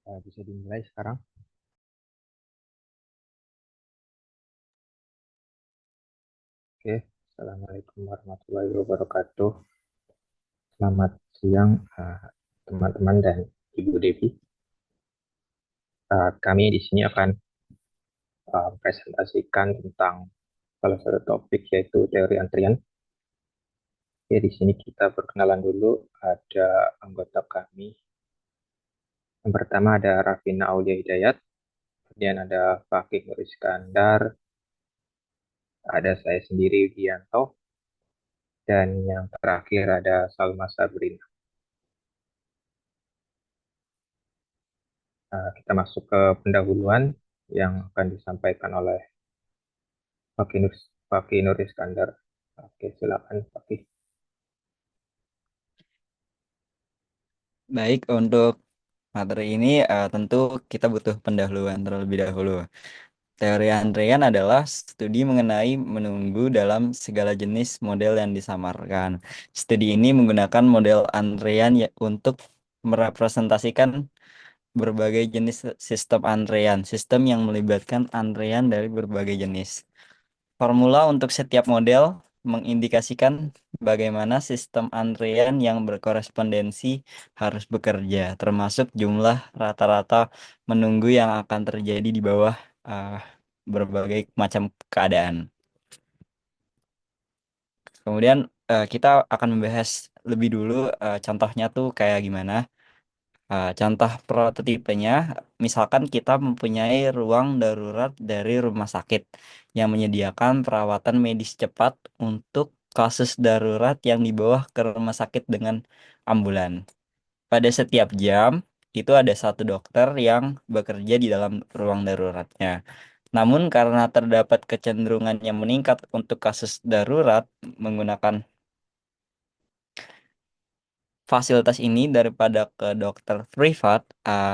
Bisa dimulai sekarang. Oke, Assalamualaikum warahmatullahi wabarakatuh. Selamat siang, teman-teman dan Ibu Devi. Kami di sini akan presentasikan tentang salah satu topik yaitu teori antrian. Oke, di sini kita perkenalan dulu. Ada anggota kami. Yang pertama ada Rafina Aulia Hidayat, kemudian ada Fakih Nur Iskandar, ada saya sendiri Widianto, dan yang terakhir ada Salma Sabrina. Kita masuk ke pendahuluan yang akan disampaikan oleh Fakih Nur Iskandar. Oke, silakan Fakih. Baik, untuk materi ini tentu kita butuh pendahuluan terlebih dahulu. Teori antrean adalah studi mengenai menunggu dalam segala jenis model yang disamarkan. Studi ini menggunakan model antrean untuk merepresentasikan berbagai jenis sistem antrean, sistem yang melibatkan antrean dari berbagai jenis. Formula untuk setiap model mengindikasikan bagaimana sistem antrean yang berkorespondensi harus bekerja, termasuk jumlah rata-rata menunggu yang akan terjadi di bawah uh, berbagai macam keadaan. Kemudian kita akan membahas lebih dulu contohnya tuh kayak gimana. Contoh prototipenya, misalkan kita mempunyai ruang darurat dari rumah sakit yang menyediakan perawatan medis cepat untuk kasus darurat yang dibawa ke rumah sakit dengan ambulan. Pada setiap jam, itu ada satu dokter yang bekerja di dalam ruang daruratnya. Namun karena terdapat kecenderungan yang meningkat untuk kasus darurat menggunakan fasilitas ini daripada ke dokter privat,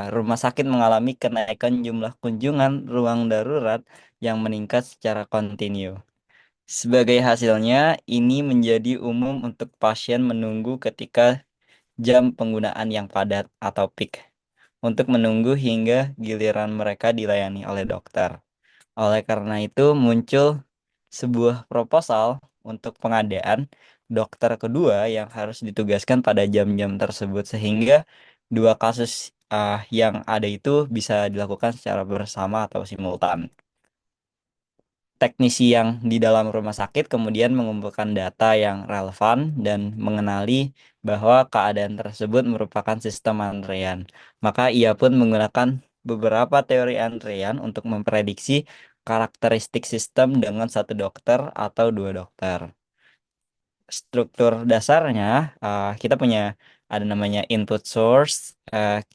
rumah sakit mengalami kenaikan jumlah kunjungan ruang darurat yang meningkat secara kontinu. Sebagai hasilnya, ini menjadi umum untuk pasien menunggu ketika jam penggunaan yang padat atau peak, untuk menunggu hingga giliran mereka dilayani oleh dokter. Oleh karena itu, muncul sebuah proposal untuk pengadaan dokter kedua yang harus ditugaskan pada jam-jam tersebut sehingga dua kasus yang ada itu bisa dilakukan secara bersama atau simultan. Teknisi yang di dalam rumah sakit kemudian mengumpulkan data yang relevan dan mengenali bahwa keadaan tersebut merupakan sistem antrean. Maka ia pun menggunakan beberapa teori antrean untuk memprediksi karakteristik sistem dengan satu dokter atau dua dokter. Struktur dasarnya kita punya ada namanya input source,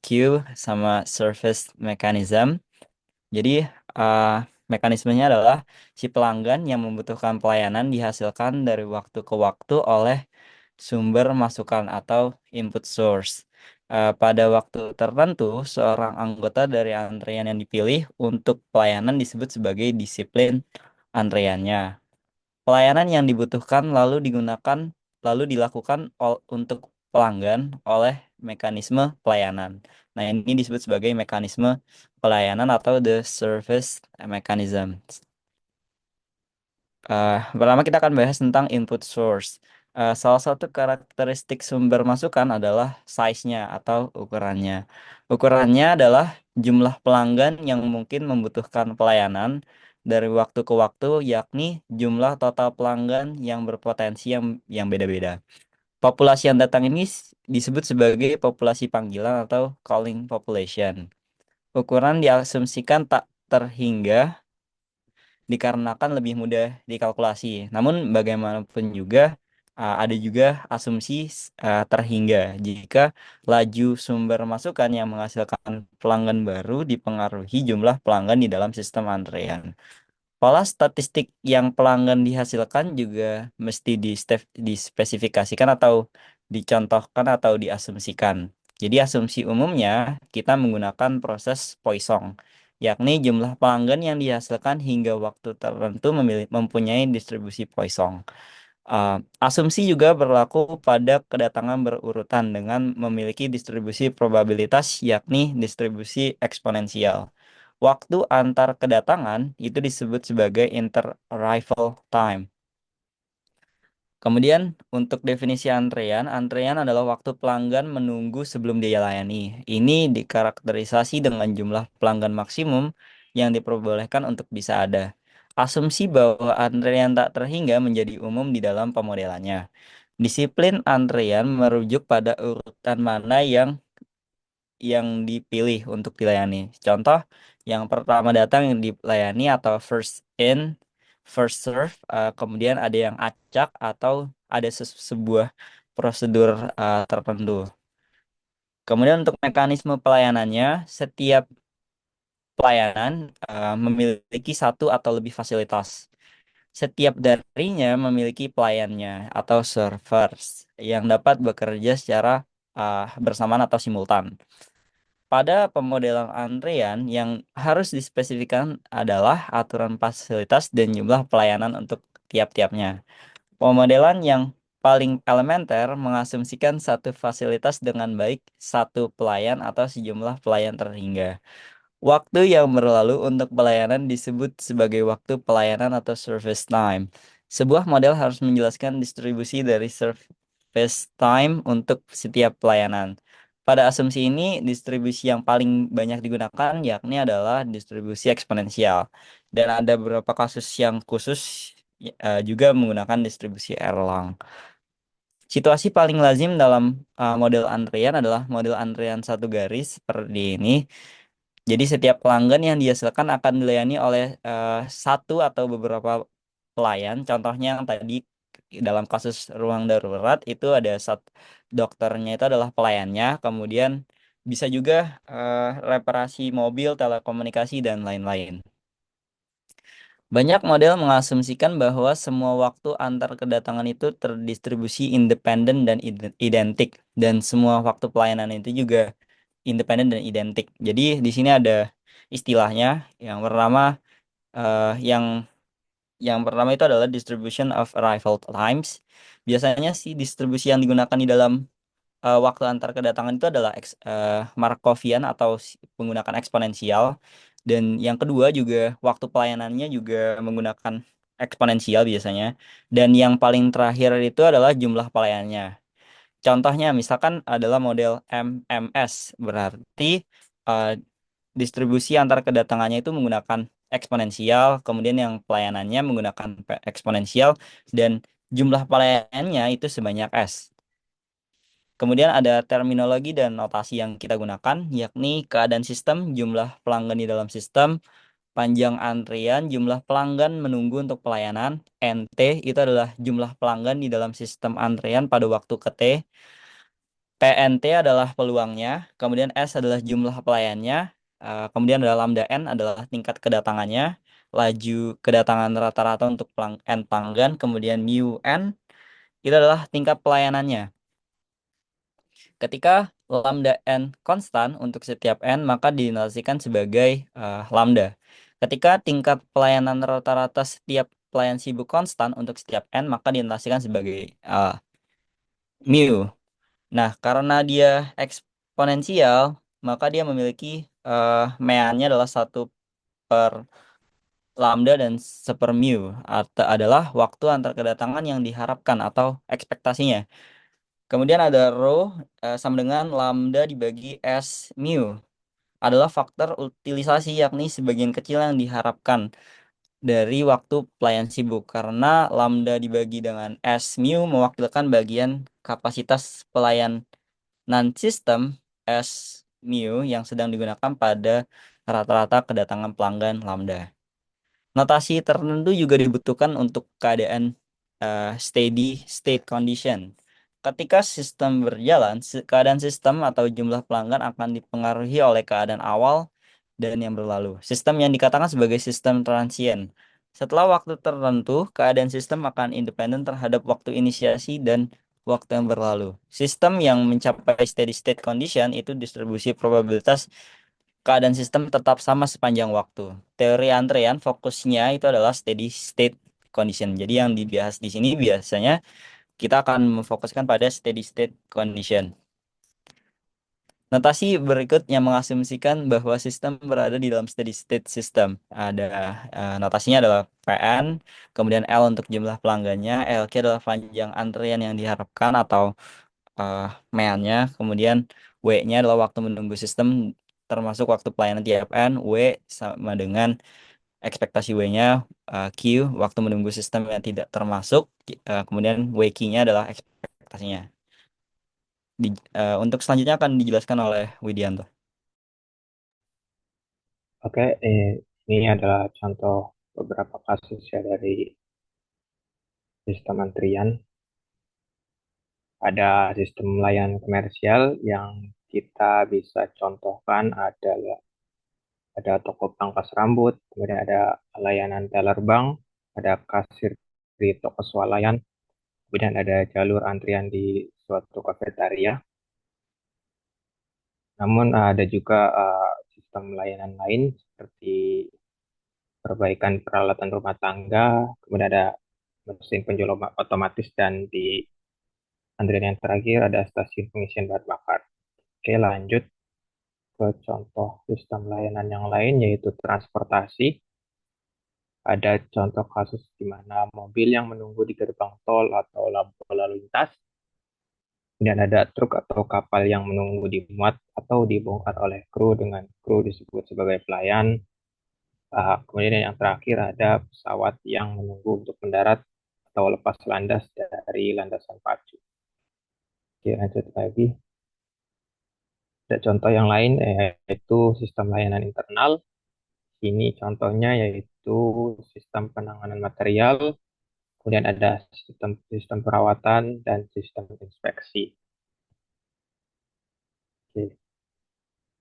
queue, sama service mechanism. Jadi uh, mekanismenya adalah si pelanggan yang membutuhkan pelayanan dihasilkan dari waktu ke waktu oleh sumber masukan atau input source. Pada waktu tertentu, seorang anggota dari antrean yang dipilih untuk pelayanan disebut sebagai disiplin antreannya. Pelayanan yang dibutuhkan lalu dilakukan untuk pelanggan oleh mekanisme pelayanan. Nah, ini disebut sebagai mekanisme pelayanan atau the service mechanism. Pertama kita akan bahas tentang input source. Salah satu karakteristik sumber masukan adalah size-nya atau ukurannya. Ukurannya adalah jumlah pelanggan yang mungkin membutuhkan pelayanan dari waktu ke waktu, yakni jumlah total pelanggan yang berpotensi yang beda-beda. Populasi yang datang ini disebut sebagai populasi panggilan atau calling population. Ukuran diasumsikan tak terhingga dikarenakan lebih mudah dikalkulasi. Namun bagaimanapun juga ada juga asumsi terhingga jika laju sumber masukan yang menghasilkan pelanggan baru dipengaruhi jumlah pelanggan di dalam sistem antrean. Pola statistik yang pelanggan dihasilkan juga mesti dispesifikasikan atau dicontohkan atau diasumsikan. Jadi asumsi umumnya kita menggunakan proses Poisson, yakni jumlah pelanggan yang dihasilkan hingga waktu tertentu mempunyai distribusi Poisson. Uh, Asumsi juga berlaku pada kedatangan berurutan dengan memiliki distribusi probabilitas, yakni distribusi eksponensial. Waktu antar kedatangan itu disebut sebagai inter-arrival time. Kemudian untuk definisi antrean, antrean adalah waktu pelanggan menunggu sebelum dia layani. Ini dikarakterisasi dengan jumlah pelanggan maksimum yang diperbolehkan untuk bisa ada. Asumsi bahwa antrean tak terhingga menjadi umum di dalam pemodelannya. Disiplin antrean merujuk pada urutan mana yang dipilih untuk dilayani. Contoh, yang pertama datang yang dilayani atau first in, first serve, kemudian ada yang acak atau ada sebuah prosedur tertentu. Kemudian untuk mekanisme pelayanannya, setiap pelayanan memiliki satu atau lebih fasilitas. Setiap darinya memiliki pelayannya atau servers yang dapat bekerja secara bersamaan atau simultan. Pada pemodelan antrean yang harus dispesifikkan adalah aturan fasilitas dan jumlah pelayanan untuk tiap-tiapnya. Pemodelan yang paling elementer mengasumsikan satu fasilitas dengan baik satu pelayan atau sejumlah pelayan terhingga. Waktu yang berlalu untuk pelayanan disebut sebagai waktu pelayanan atau service time. Sebuah model harus menjelaskan distribusi dari service time untuk setiap pelayanan. Pada asumsi ini, distribusi yang paling banyak digunakan yakni adalah distribusi eksponensial. Dan ada beberapa kasus yang khusus juga menggunakan distribusi Erlang. Situasi paling lazim dalam model antrean adalah model antrean satu garis seperti ini. Jadi setiap pelanggan yang dihasilkan akan dilayani oleh satu atau beberapa pelayan. Contohnya yang tadi dalam kasus ruang darurat itu ada dokternya itu adalah pelayannya, kemudian bisa juga reparasi mobil, telekomunikasi dan lain-lain. Banyak model mengasumsikan bahwa semua waktu antar kedatangan itu terdistribusi independen dan identik, dan semua waktu pelayanan itu juga independen dan identik. Jadi di sini ada istilahnya yang pertama yang pertama itu adalah distribution of arrival times. Biasanya sih distribusi yang digunakan di dalam waktu antar kedatangan itu adalah Markovian atau menggunakan eksponensial. Dan yang kedua juga waktu pelayanannya juga menggunakan eksponensial biasanya. Dan yang paling terakhir itu adalah jumlah pelayannya. Contohnya misalkan adalah model MMS, berarti eh, distribusi antar kedatangannya itu menggunakan eksponensial, kemudian yang pelayanannya menggunakan eksponensial, dan jumlah pelayanannya itu sebanyak S. Kemudian ada terminologi dan notasi yang kita gunakan, yakni keadaan sistem, jumlah pelanggan di dalam sistem, panjang antrian, jumlah pelanggan menunggu untuk pelayanan, NT itu adalah jumlah pelanggan di dalam sistem antrian pada waktu ke T, PNT adalah peluangnya, kemudian S adalah jumlah pelayannya, kemudian ada lambda N adalah tingkat kedatangannya, laju kedatangan rata-rata untuk N pelanggan, kemudian mu N itu adalah tingkat pelayanannya. Ketika lambda n konstan untuk setiap n, maka dinotasikan sebagai lambda. Ketika tingkat pelayanan rata-rata setiap pelayan sibuk konstan untuk setiap n, maka dinotasikan sebagai mu. Nah, karena dia eksponensial, maka dia memiliki meannya adalah 1/lambda dan 1/mu, atau adalah waktu antar kedatangan yang diharapkan atau ekspektasinya. Kemudian ada rho sama dengan lambda dibagi S mu adalah faktor utilisasi, yakni sebagian kecil yang diharapkan dari waktu pelayan sibuk, karena lambda dibagi dengan S mu mewakilkan bagian kapasitas pelayan non-sistem S mu yang sedang digunakan pada rata-rata kedatangan pelanggan lambda. Notasi tertentu juga dibutuhkan untuk keadaan steady state condition. Ketika sistem berjalan, keadaan sistem atau jumlah pelanggan akan dipengaruhi oleh keadaan awal dan yang berlalu. Sistem yang dikatakan sebagai sistem transient. Setelah waktu tertentu, keadaan sistem akan independen terhadap waktu inisiasi dan waktu yang berlalu. Sistem yang mencapai steady state condition itu distribusi probabilitas keadaan sistem tetap sama sepanjang waktu. Teori antrean fokusnya itu adalah steady state condition. Jadi yang dibahas di sini biasanya kita akan memfokuskan pada steady state condition. Notasi berikut yang mengasumsikan bahwa sistem berada di dalam steady state system. Ada notasinya adalah Pn, kemudian L untuk jumlah pelanggannya, Lk adalah panjang antrian yang diharapkan atau uh, meannya, kemudian W-nya adalah waktu menunggu sistem termasuk waktu pelayanan tiap N, W sama dengan ekspektasi W-nya, Q waktu menunggu sistem yang tidak termasuk, kemudian WQ-nya adalah ekspektasinya. Untuk selanjutnya akan dijelaskan oleh Widianto. Oke, ini adalah contoh beberapa kasus ya dari sistem antrian. Ada sistem layanan komersial yang kita bisa contohkan adalah ada toko pangkas rambut, kemudian ada layanan teller bank, ada kasir di toko swalayan, kemudian ada jalur antrian di suatu kafetaria. Namun ada juga sistem layanan lain seperti perbaikan peralatan rumah tangga, kemudian ada mesin penjual otomatis, dan di antrian yang terakhir ada stasiun pengisian bahan bakar. Oke, lanjut ke contoh sistem layanan yang lain yaitu transportasi. Ada contoh kasus di mana mobil yang menunggu di gerbang tol atau lampu lalu lintas, kemudian ada truk atau kapal yang menunggu dimuat atau dibongkar oleh kru dengan kru disebut sebagai pelayan. Kemudian yang terakhir ada pesawat yang menunggu untuk mendarat atau lepas landas dari landasan pacu. Oke, lanjut lagi. Ada contoh yang lain yaitu sistem layanan internal. Ini contohnya yaitu sistem penanganan material, kemudian ada sistem sistem perawatan dan sistem inspeksi. Oke,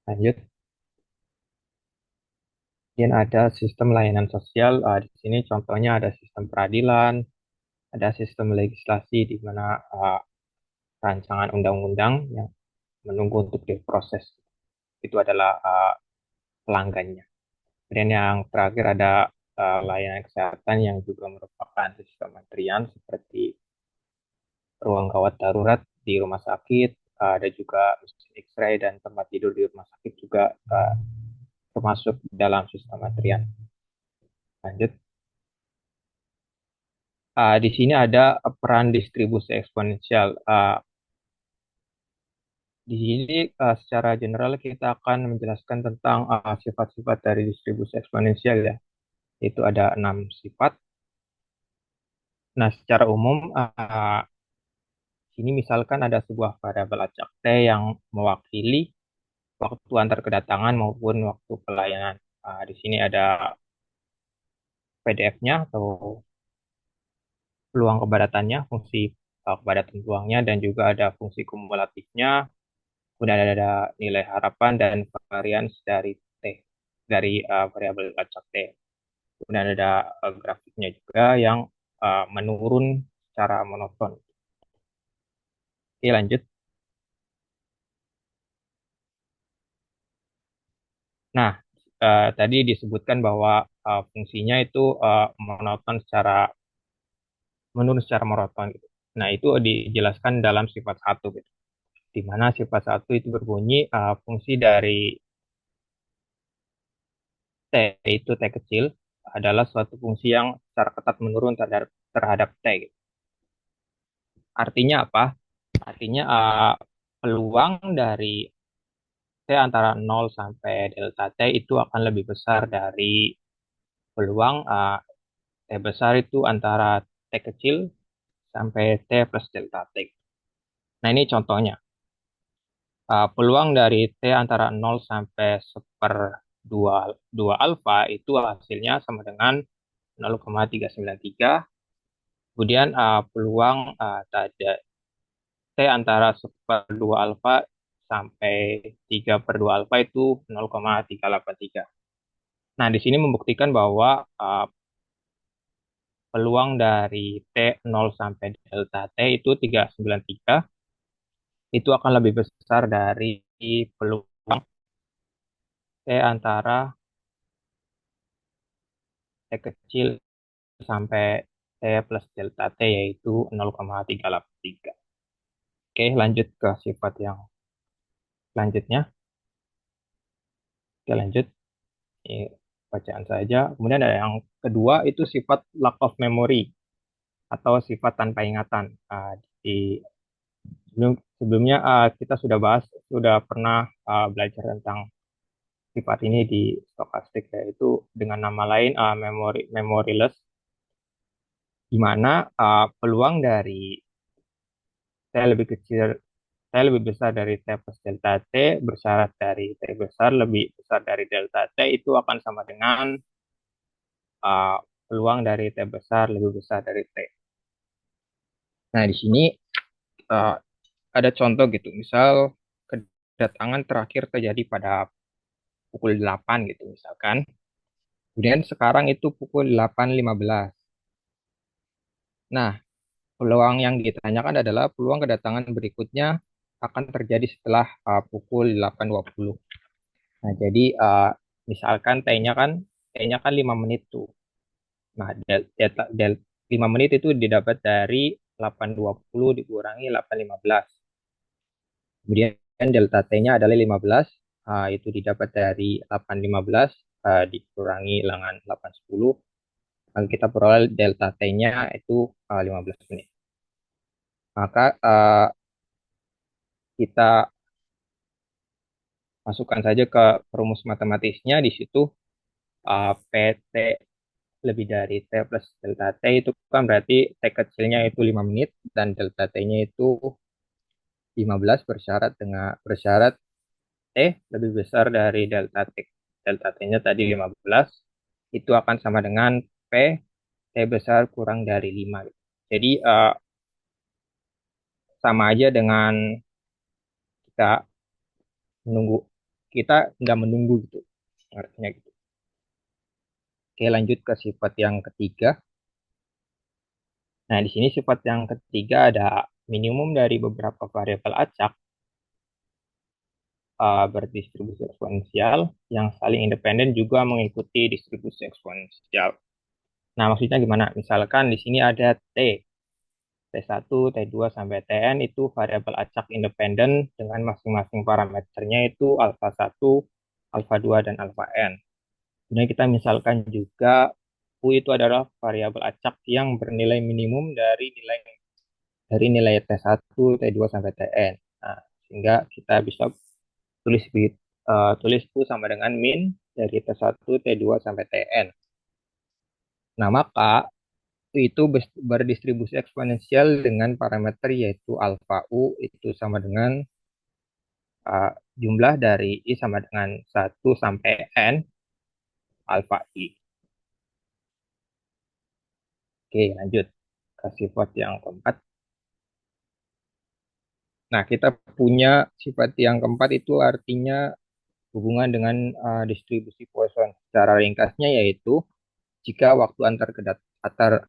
lanjut. Kemudian ada sistem layanan sosial. Di sini contohnya ada sistem peradilan, ada sistem legislasi di mana rancangan undang-undang yang menunggu untuk diproses. Itu adalah pelanggannya. Kemudian yang terakhir ada layanan kesehatan yang juga merupakan sistem antrian seperti ruang gawat darurat di rumah sakit, ada juga mesin X-ray dan tempat tidur di rumah sakit juga termasuk dalam sistem antrian. Lanjut. Di sini ada peran distribusi eksponensial. Di sini secara general kita akan menjelaskan tentang sifat-sifat dari distribusi eksponensial ya. Itu ada 6 sifat. Nah, secara umum sini misalkan ada sebuah variabel acak T yang mewakili waktu antar kedatangan maupun waktu pelayanan. Di sini ada PDF-nya atau peluang kepadatannya, fungsi kepadatan peluangnya, dan juga ada fungsi kumulatifnya. Kemudian ada nilai harapan dan varians dari T, dari variabel acak T. Kemudian ada grafiknya juga yang menurun secara monoton. Oke, lanjut. Nah, tadi disebutkan bahwa fungsinya itu monoton secara menurun secara monoton gitu. Nah, itu dijelaskan dalam sifat satu gitu. Di mana sifat satu itu berbunyi fungsi dari T itu T kecil adalah suatu fungsi yang secara ketat menurun terhadap T gitu. Artinya apa? Artinya peluang dari T antara 0 sampai delta T itu akan lebih besar dari peluang T besar itu antara T kecil sampai T plus delta T. Nah, ini contohnya. Peluang dari T antara 0 sampai 1/2 alfa itu hasilnya sama dengan 0,393. Kemudian peluang T antara 1/2 alfa sampai 3/2 alfa itu 0,383. Nah, di sini membuktikan bahwa peluang dari T 0 sampai delta T itu 393 itu akan lebih besar dari peluang T antara T kecil sampai T plus delta T yaitu 0,383. Oke, lanjut ke sifat yang selanjutnya. Oke, lanjut. Ini bacaan saja. Kemudian ada yang kedua itu sifat lack of memory atau sifat tanpa ingatan. Di sebelumnya kita sudah bahas, sudah pernah belajar tentang sifat ini di stokastik yaitu dengan nama lain memoryless, di mana peluang dari T lebih kecil T lebih besar dari T plus delta T bersyarat dari T besar lebih besar dari delta T itu akan sama dengan uh, peluang dari T besar lebih besar dari T. Nah, di sini uh, ada contoh gitu. Misal kedatangan terakhir terjadi pada pukul 8 gitu misalkan. Kemudian sekarang itu pukul 8.15. Nah, peluang yang ditanyakan adalah peluang kedatangan berikutnya akan terjadi setelah pukul 8.20. Nah, jadi misalkan T-nya kan 5 menit tuh. Nah, 5 menit itu didapat dari 8.20 dikurangi 8.15. Kemudian delta T-nya adalah 15, itu didapat dari 8.15 dikurangi dengan 8.10. Maka kita peroleh delta T-nya itu 15 menit. Maka kita masukkan saja ke rumus matematisnya di situ PT lebih dari T plus delta T itu kan berarti T kecilnya itu 5 menit dan delta T-nya itu 15 bersyarat T lebih besar dari delta T. Delta T-nya tadi 15 itu akan sama dengan P T besar kurang dari 5. Jadi sama aja dengan kita menunggu, kita nggak menunggu gitu. Artinya gitu. Oke, lanjut ke sifat yang ketiga. Nah, di sini sifat yang ketiga ada minimum dari beberapa variabel acak berdistribusi eksponensial yang saling independen juga mengikuti distribusi eksponensial. Nah, maksudnya gimana? Misalkan di sini ada T, T1, T2, sampai Tn itu variabel acak independen dengan masing-masing parameternya itu alfa 1, alfa 2, dan alfa n. Kemudian kita misalkan juga U itu adalah variabel acak yang bernilai minimum dari nilai T1, T2, sampai Tn. Nah, sehingga kita bisa tulis U sama dengan min dari T1, T2, sampai Tn. Nah, maka itu berdistribusi eksponensial dengan parameter yaitu alfa U itu sama dengan uh, jumlah dari I sama dengan 1 sampai N alfa I. Oke, lanjut ke sifat yang keempat. Nah, kita punya sifat yang keempat itu artinya hubungan dengan distribusi Poisson. Secara ringkasnya yaitu jika waktu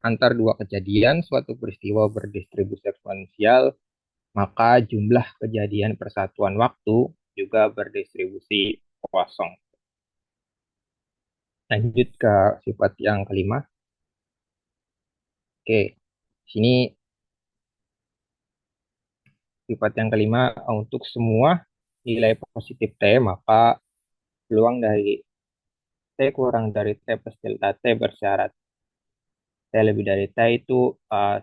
antar dua kejadian suatu peristiwa berdistribusi eksponensial, maka jumlah kejadian persatuan waktu juga berdistribusi kosong. Lanjut ke sifat yang kelima. Oke, sini sifat yang kelima untuk semua nilai positif T, maka peluang dari T kurang dari T plus delta T bersyarat T lebih dari T itu uh,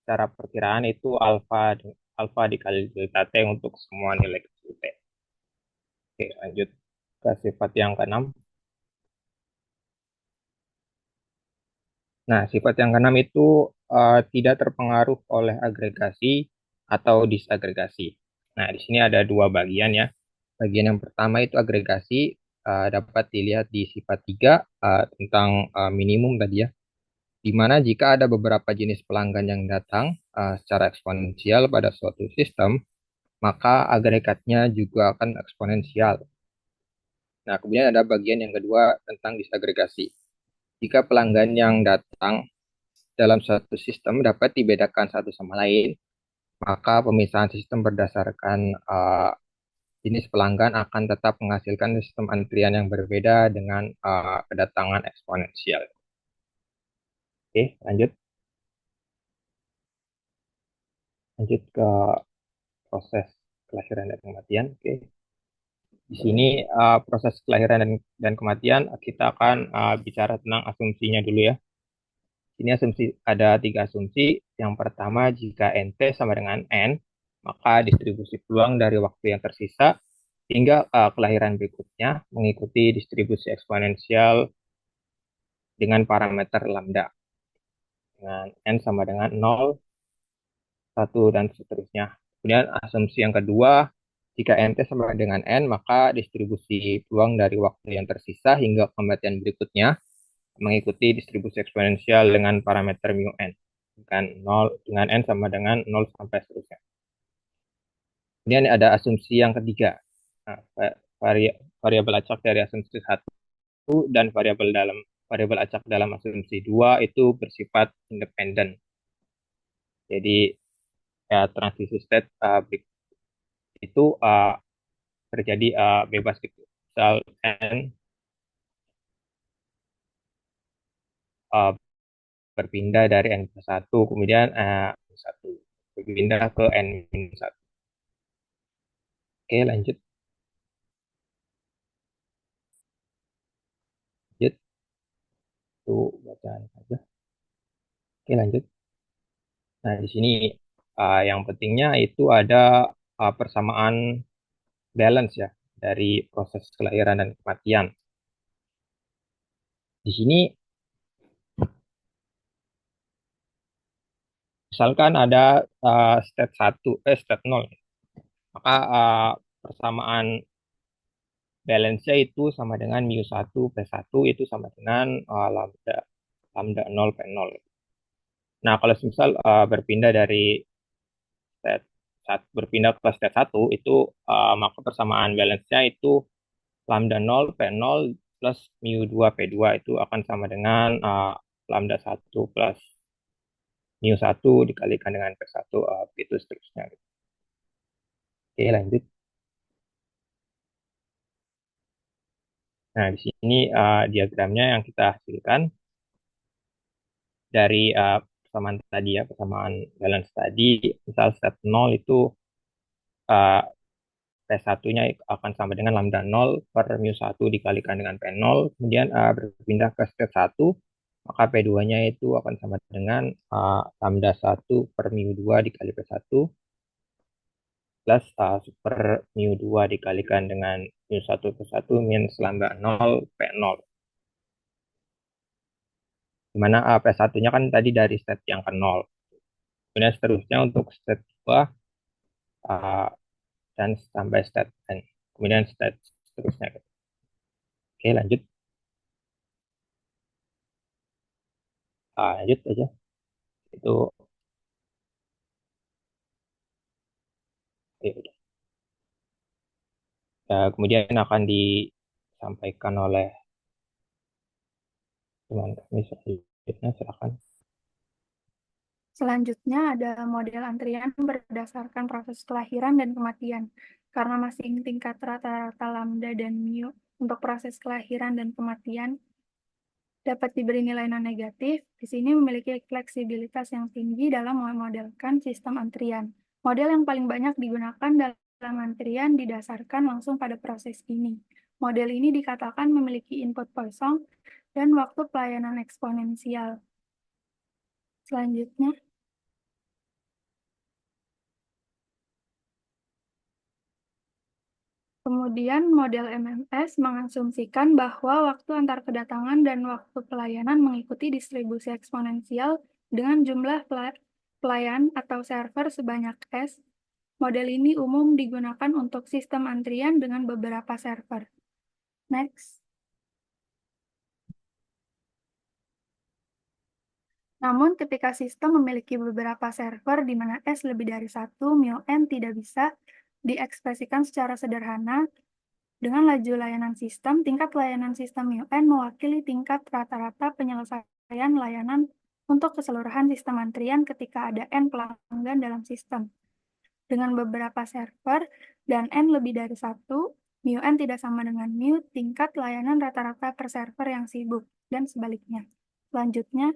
secara perkiraan itu alfa dikali delta T untuk semua nilai kecil T. Oke, lanjut ke sifat yang keenam. Nah, sifat yang keenam itu tidak terpengaruh oleh agregasi atau disagregasi. Nah, di sini ada dua bagian ya. Bagian yang pertama itu agregasi dapat dilihat di sifat 3 tentang minimum tadi ya. Di mana jika ada beberapa jenis pelanggan yang datang secara eksponensial pada suatu sistem, maka agregatnya juga akan eksponensial. Nah, kemudian ada bagian yang kedua tentang disagregasi. Jika pelanggan yang datang dalam suatu sistem dapat dibedakan satu sama lain, maka pemisahan sistem berdasarkan jenis pelanggan akan tetap menghasilkan sistem antrian yang berbeda dengan kedatangan eksponensial. Oke, lanjut. Lanjut ke proses kelahiran dan kematian. Oke. Di sini proses kelahiran dan kematian kita akan bicara tentang asumsinya dulu ya. Ini asumsi ada 3 asumsi. Yang pertama, jika NT sama dengan N, maka distribusi peluang dari waktu yang tersisa hingga kelahiran berikutnya mengikuti distribusi eksponensial dengan parameter lambda. Dengan N sama dengan 0, 1, dan seterusnya. Kemudian asumsi yang kedua, jika NT sama dengan N, maka distribusi peluang dari waktu yang tersisa hingga kematian berikutnya mengikuti distribusi eksponensial dengan parameter mu n dengan 0 dengan n sama dengan 0 sampai seterusnya. Kemudian ada asumsi yang ketiga. Nah, variabel acak dari asumsi 1 dan variabel acak dalam asumsi 2 itu bersifat independen. Jadi ya transisi state itu terjadi bebas gitu. Misal n uh, berpindah dari n plus 1, kemudian 1 berpindah ke n minus 1. Oke, lanjut. Lanjut. Itu bacaan saja. Oke, lanjut. Nah, di sini yang pentingnya itu ada persamaan balance ya dari proses kelahiran dan kematian. Di sini misalkan ada state 1, state 0, maka persamaan balance-nya itu sama dengan mu 1 P1 itu sama dengan lambda lambda 0 P0. Nah, kalau misal berpindah dari state berpindah ke state 1 itu maka persamaan balance-nya itu lambda 0 P0 plus mu 2 P2 itu akan sama dengan lambda 1 plus mu 1 dikalikan dengan P1 itu seterusnya. Oke, lanjut. Nah, di sini diagramnya yang kita hasilkan dari persamaan tadi ya, persamaan balance tadi, misal step 0 itu uh, P1-nya akan sama dengan lambda 0 per mu 1 dikalikan dengan P0, kemudian berpindah ke step 1, maka P2-nya itu akan sama dengan lambda 1 per mu 2 dikali P1 plus super mu 2 dikalikan dengan mu 1 P1 minus lambda 0 P0. Dimana P1-nya kan tadi dari state yang ke 0. Kemudian seterusnya untuk state 2 uh, dan sampai state n. Kemudian state seterusnya. Oke, lanjut. Lanjut aja. Itu ya udah. Kemudian akan disampaikan oleh teman kami selanjutnya, silakan. Selanjutnya ada model antrian berdasarkan proses kelahiran dan kematian. Karena masing tingkat rata-rata lambda dan mu untuk proses kelahiran dan kematian dapat diberi nilai non-negatif, di sini memiliki fleksibilitas yang tinggi dalam memodelkan sistem antrian. Model yang paling banyak digunakan dalam antrian didasarkan langsung pada proses ini. Model ini dikatakan memiliki input Poisson dan waktu pelayanan eksponensial. Selanjutnya, kemudian model MMS mengasumsikan bahwa waktu antar kedatangan dan waktu pelayanan mengikuti distribusi eksponensial dengan jumlah pelayan atau server sebanyak S. Model ini umum digunakan untuk sistem antrian dengan beberapa server. Next. Namun ketika sistem memiliki beberapa server di mana S lebih dari 1, mu n tidak bisa diekspresikan secara sederhana. Dengan laju layanan sistem, tingkat layanan sistem mu n mewakili tingkat rata-rata penyelesaian layanan untuk keseluruhan sistem antrian ketika ada n pelanggan dalam sistem. Dengan beberapa server dan n lebih dari 1, mu n tidak sama dengan mu tingkat layanan rata-rata per server yang sibuk, dan sebaliknya. Selanjutnya,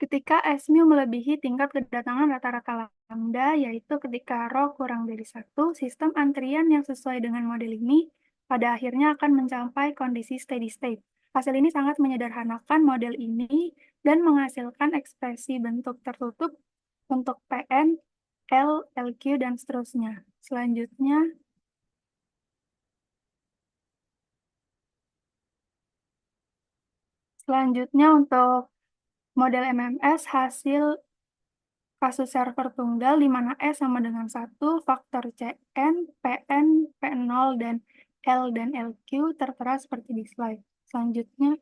ketika S mu melebihi tingkat kedatangan rata-rata lambda, yaitu ketika rho kurang dari 1, sistem antrian yang sesuai dengan model ini pada akhirnya akan mencapai kondisi steady state. Hasil ini sangat menyederhanakan model ini dan menghasilkan ekspresi bentuk tertutup untuk Pn, L, LQ, dan seterusnya. Selanjutnya untuk model MMS hasil kasus server tunggal di mana S sama dengan 1, faktor Cn, Pn, P0, dan L dan LQ tertera seperti di slide. Selanjutnya,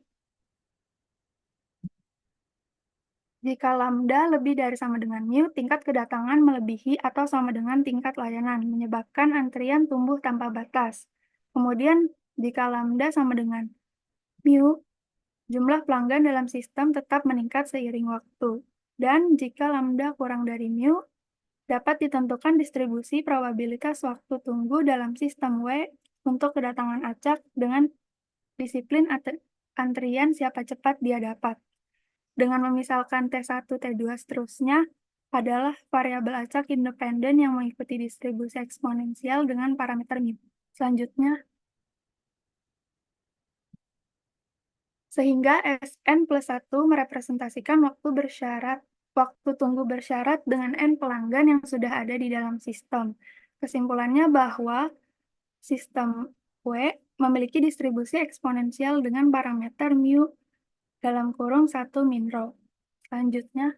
jika lambda lebih dari sama dengan mu, tingkat kedatangan melebihi atau sama dengan tingkat layanan, menyebabkan antrian tumbuh tanpa batas. Kemudian, jika lambda sama dengan mu, jumlah pelanggan dalam sistem tetap meningkat seiring waktu. Dan jika lambda kurang dari mu, dapat ditentukan distribusi probabilitas waktu tunggu dalam sistem W untuk kedatangan acak dengan disiplin antrian siapa cepat dia dapat. Dengan memisalkan T1, T2 seterusnya adalah variabel acak independen yang mengikuti distribusi eksponensial dengan parameter mu. Selanjutnya, sehingga Sn plus 1 merepresentasikan waktu tunggu bersyarat dengan N pelanggan yang sudah ada di dalam sistem. Kesimpulannya bahwa sistem W memiliki distribusi eksponensial dengan parameter mu dalam kurung 1 min rho. Selanjutnya,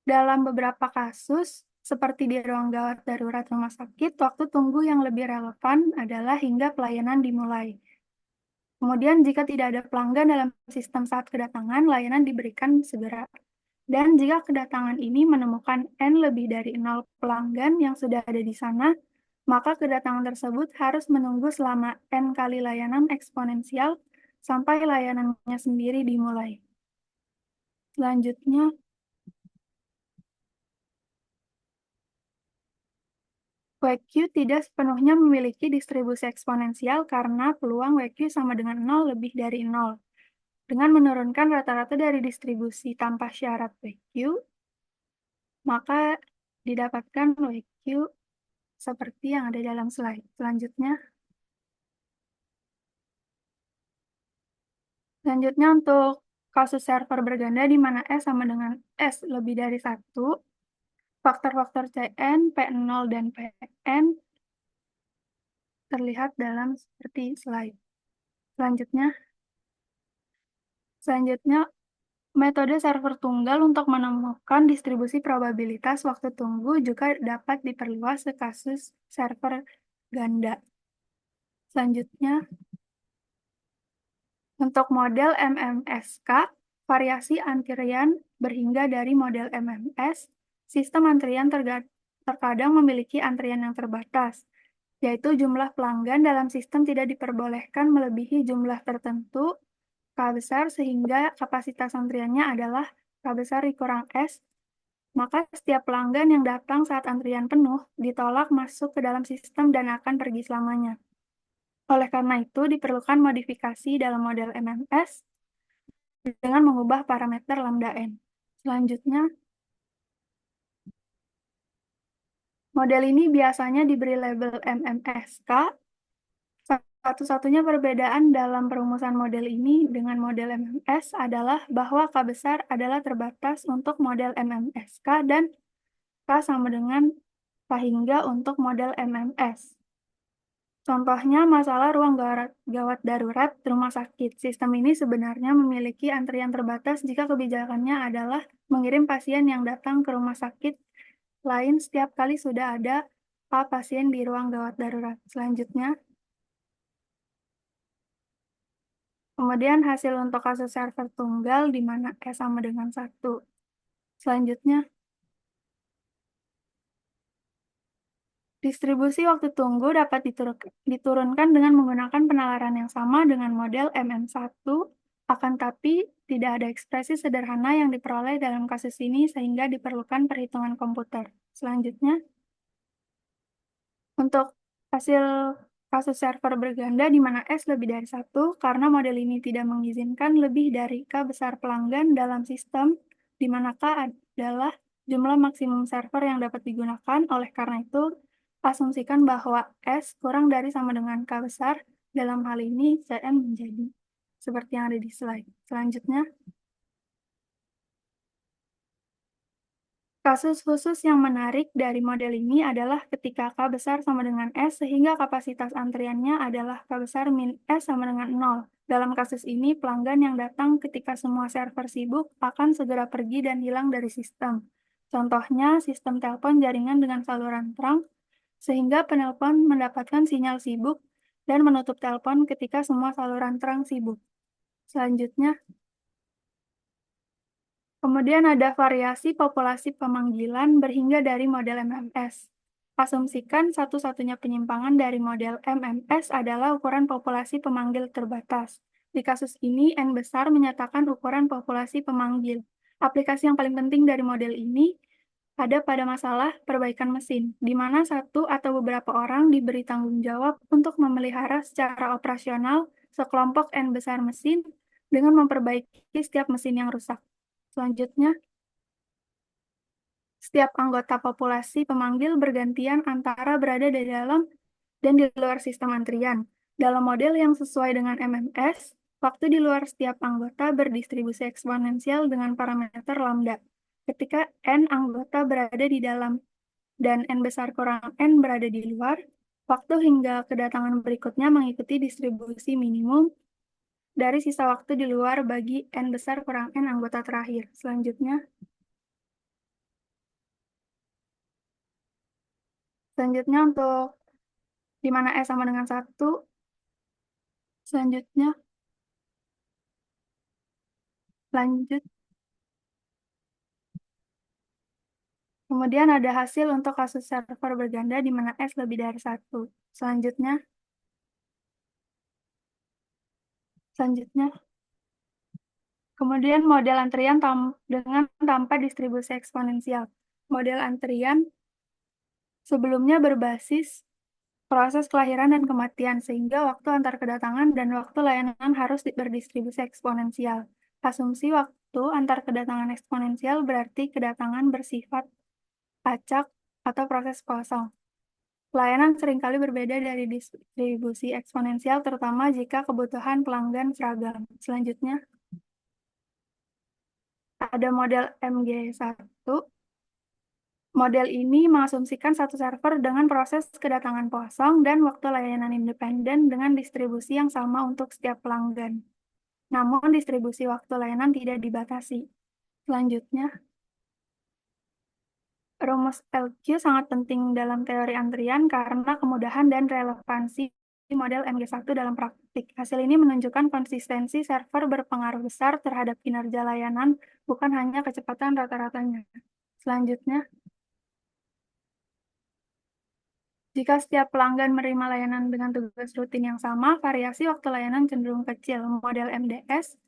dalam beberapa kasus, seperti di ruang gawat darurat rumah sakit, waktu tunggu yang lebih relevan adalah hingga pelayanan dimulai. Kemudian, jika tidak ada pelanggan dalam sistem saat kedatangan, layanan diberikan segera. Dan jika kedatangan ini menemukan N lebih dari 0 pelanggan yang sudah ada di sana, maka kedatangan tersebut harus menunggu selama N kali layanan eksponensial sampai layanannya sendiri dimulai. Selanjutnya, WQ tidak sepenuhnya memiliki distribusi eksponensial karena peluang WQ sama dengan 0 lebih dari 0. Dengan menurunkan rata-rata dari distribusi tanpa syarat WQ, maka didapatkan WQ seperti yang ada dalam slide. Selanjutnya untuk kasus server berganda di mana S sama dengan S lebih dari 1, faktor-faktor Cn, P0, dan Pn terlihat dalam seperti slide. Selanjutnya, metode server tunggal untuk menemukan distribusi probabilitas waktu tunggu juga dapat diperluas ke kasus server ganda. Selanjutnya, untuk model MMSK, variasi antrian berhingga dari model MMS, sistem antrian terkadang memiliki antrian yang terbatas, yaitu jumlah pelanggan dalam sistem tidak diperbolehkan melebihi jumlah tertentu K besar sehingga kapasitas antriannya adalah K besar dikurang S, maka setiap pelanggan yang datang saat antrian penuh ditolak masuk ke dalam sistem dan akan pergi selamanya. Oleh karena itu, diperlukan modifikasi dalam model MMS dengan mengubah parameter lambda N. Selanjutnya, model ini biasanya diberi label MMSK. Satu-satunya perbedaan dalam perumusan model ini dengan model MMS adalah bahwa K besar adalah terbatas untuk model MMSK dan K sama dengan K hingga untuk model MMS. Contohnya, masalah ruang gawat darurat rumah sakit. Sistem ini sebenarnya memiliki antrian terbatas jika kebijakannya adalah mengirim pasien yang datang ke rumah sakit lain setiap kali sudah ada pasien di ruang gawat darurat. Selanjutnya, kemudian hasil untuk kasus server tunggal di mana S sama dengan 1. Selanjutnya, distribusi waktu tunggu dapat diturunkan dengan menggunakan penalaran yang sama dengan model MM1, akan tapi tidak ada ekspresi sederhana yang diperoleh dalam kasus ini sehingga diperlukan perhitungan komputer. Selanjutnya, untuk hasil Kasus server berganda di mana S lebih dari 1 karena model ini tidak mengizinkan lebih dari K besar pelanggan dalam sistem, di mana K adalah jumlah maksimum server yang dapat digunakan. Oleh karena itu, asumsikan bahwa S kurang dari sama dengan K besar. Dalam hal ini, Cn menjadi seperti yang ada di slide. Selanjutnya, kasus khusus yang menarik dari model ini adalah ketika K besar sama dengan S sehingga kapasitas antriannya adalah K besar min S sama dengan 0. Dalam kasus ini, pelanggan yang datang ketika semua server sibuk akan segera pergi dan hilang dari sistem. Contohnya, sistem telepon jaringan dengan saluran terang, sehingga penelpon mendapatkan sinyal sibuk dan menutup telepon ketika semua saluran terang sibuk. Selanjutnya, kemudian ada variasi populasi pemanggilan berhingga dari model MMS. Asumsikan satu-satunya penyimpangan dari model MMS adalah ukuran populasi pemanggil terbatas. Di kasus ini, N besar menyatakan ukuran populasi pemanggil. Aplikasi yang paling penting dari model ini ada pada masalah perbaikan mesin, di mana satu atau beberapa orang diberi tanggung jawab untuk memelihara secara operasional sekelompok N besar mesin dengan memperbaiki setiap mesin yang rusak. Selanjutnya, setiap anggota populasi pemanggil bergantian antara berada di dalam dan di luar sistem antrian. Dalam model yang sesuai dengan MMS, waktu di luar setiap anggota berdistribusi eksponensial dengan parameter lambda. Ketika N anggota berada di dalam dan N besar kurang N berada di luar, waktu hingga kedatangan berikutnya mengikuti distribusi minimum dari sisa waktu di luar bagi N besar kurang N anggota terakhir. Selanjutnya untuk di mana S sama dengan 1. Selanjutnya, lanjut. Kemudian ada hasil untuk kasus server berganda di mana S lebih dari 1. Selanjutnya, kemudian model antrian dengan tanpa distribusi eksponensial. Model antrian sebelumnya berbasis proses kelahiran dan kematian, sehingga waktu antar kedatangan dan waktu layanan harus berdistribusi eksponensial. Asumsi waktu antar kedatangan eksponensial berarti kedatangan bersifat acak atau proses kosong. Pelayanan seringkali berbeda dari distribusi eksponensial, terutama jika kebutuhan pelanggan seragam. Selanjutnya, ada model MG1. Model ini mengasumsikan satu server dengan proses kedatangan kosong dan waktu layanan independen dengan distribusi yang sama untuk setiap pelanggan. Namun, distribusi waktu layanan tidak dibatasi. Selanjutnya, rumus LQ sangat penting dalam teori antrian karena kemudahan dan relevansi model MG1 dalam praktik. Hasil ini menunjukkan konsistensi server berpengaruh besar terhadap kinerja layanan, bukan hanya kecepatan rata-ratanya. Selanjutnya, jika setiap pelanggan menerima layanan dengan tugas rutin yang sama, variasi waktu layanan cenderung kecil. Model MDS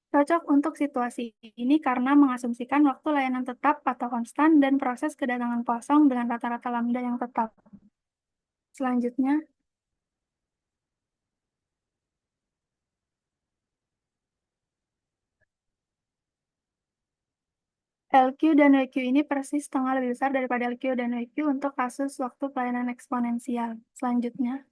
cocok untuk situasi ini karena mengasumsikan waktu layanan tetap atau konstan dan proses kedatangan kosong dengan rata-rata lambda yang tetap. Selanjutnya, LQ dan WQ ini persis setengah lebih besar daripada LQ dan WQ untuk kasus waktu pelayanan eksponensial. Selanjutnya,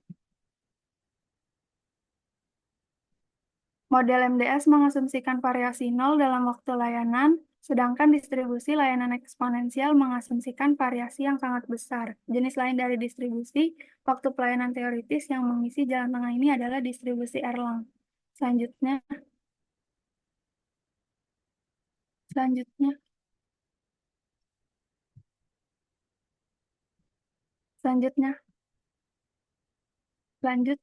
model MDS mengasumsikan variasi 0 dalam waktu layanan, sedangkan distribusi layanan eksponensial mengasumsikan variasi yang sangat besar. Jenis lain dari distribusi waktu pelayanan teoritis yang mengisi jalan tengah ini adalah distribusi Erlang. Selanjutnya, lanjut.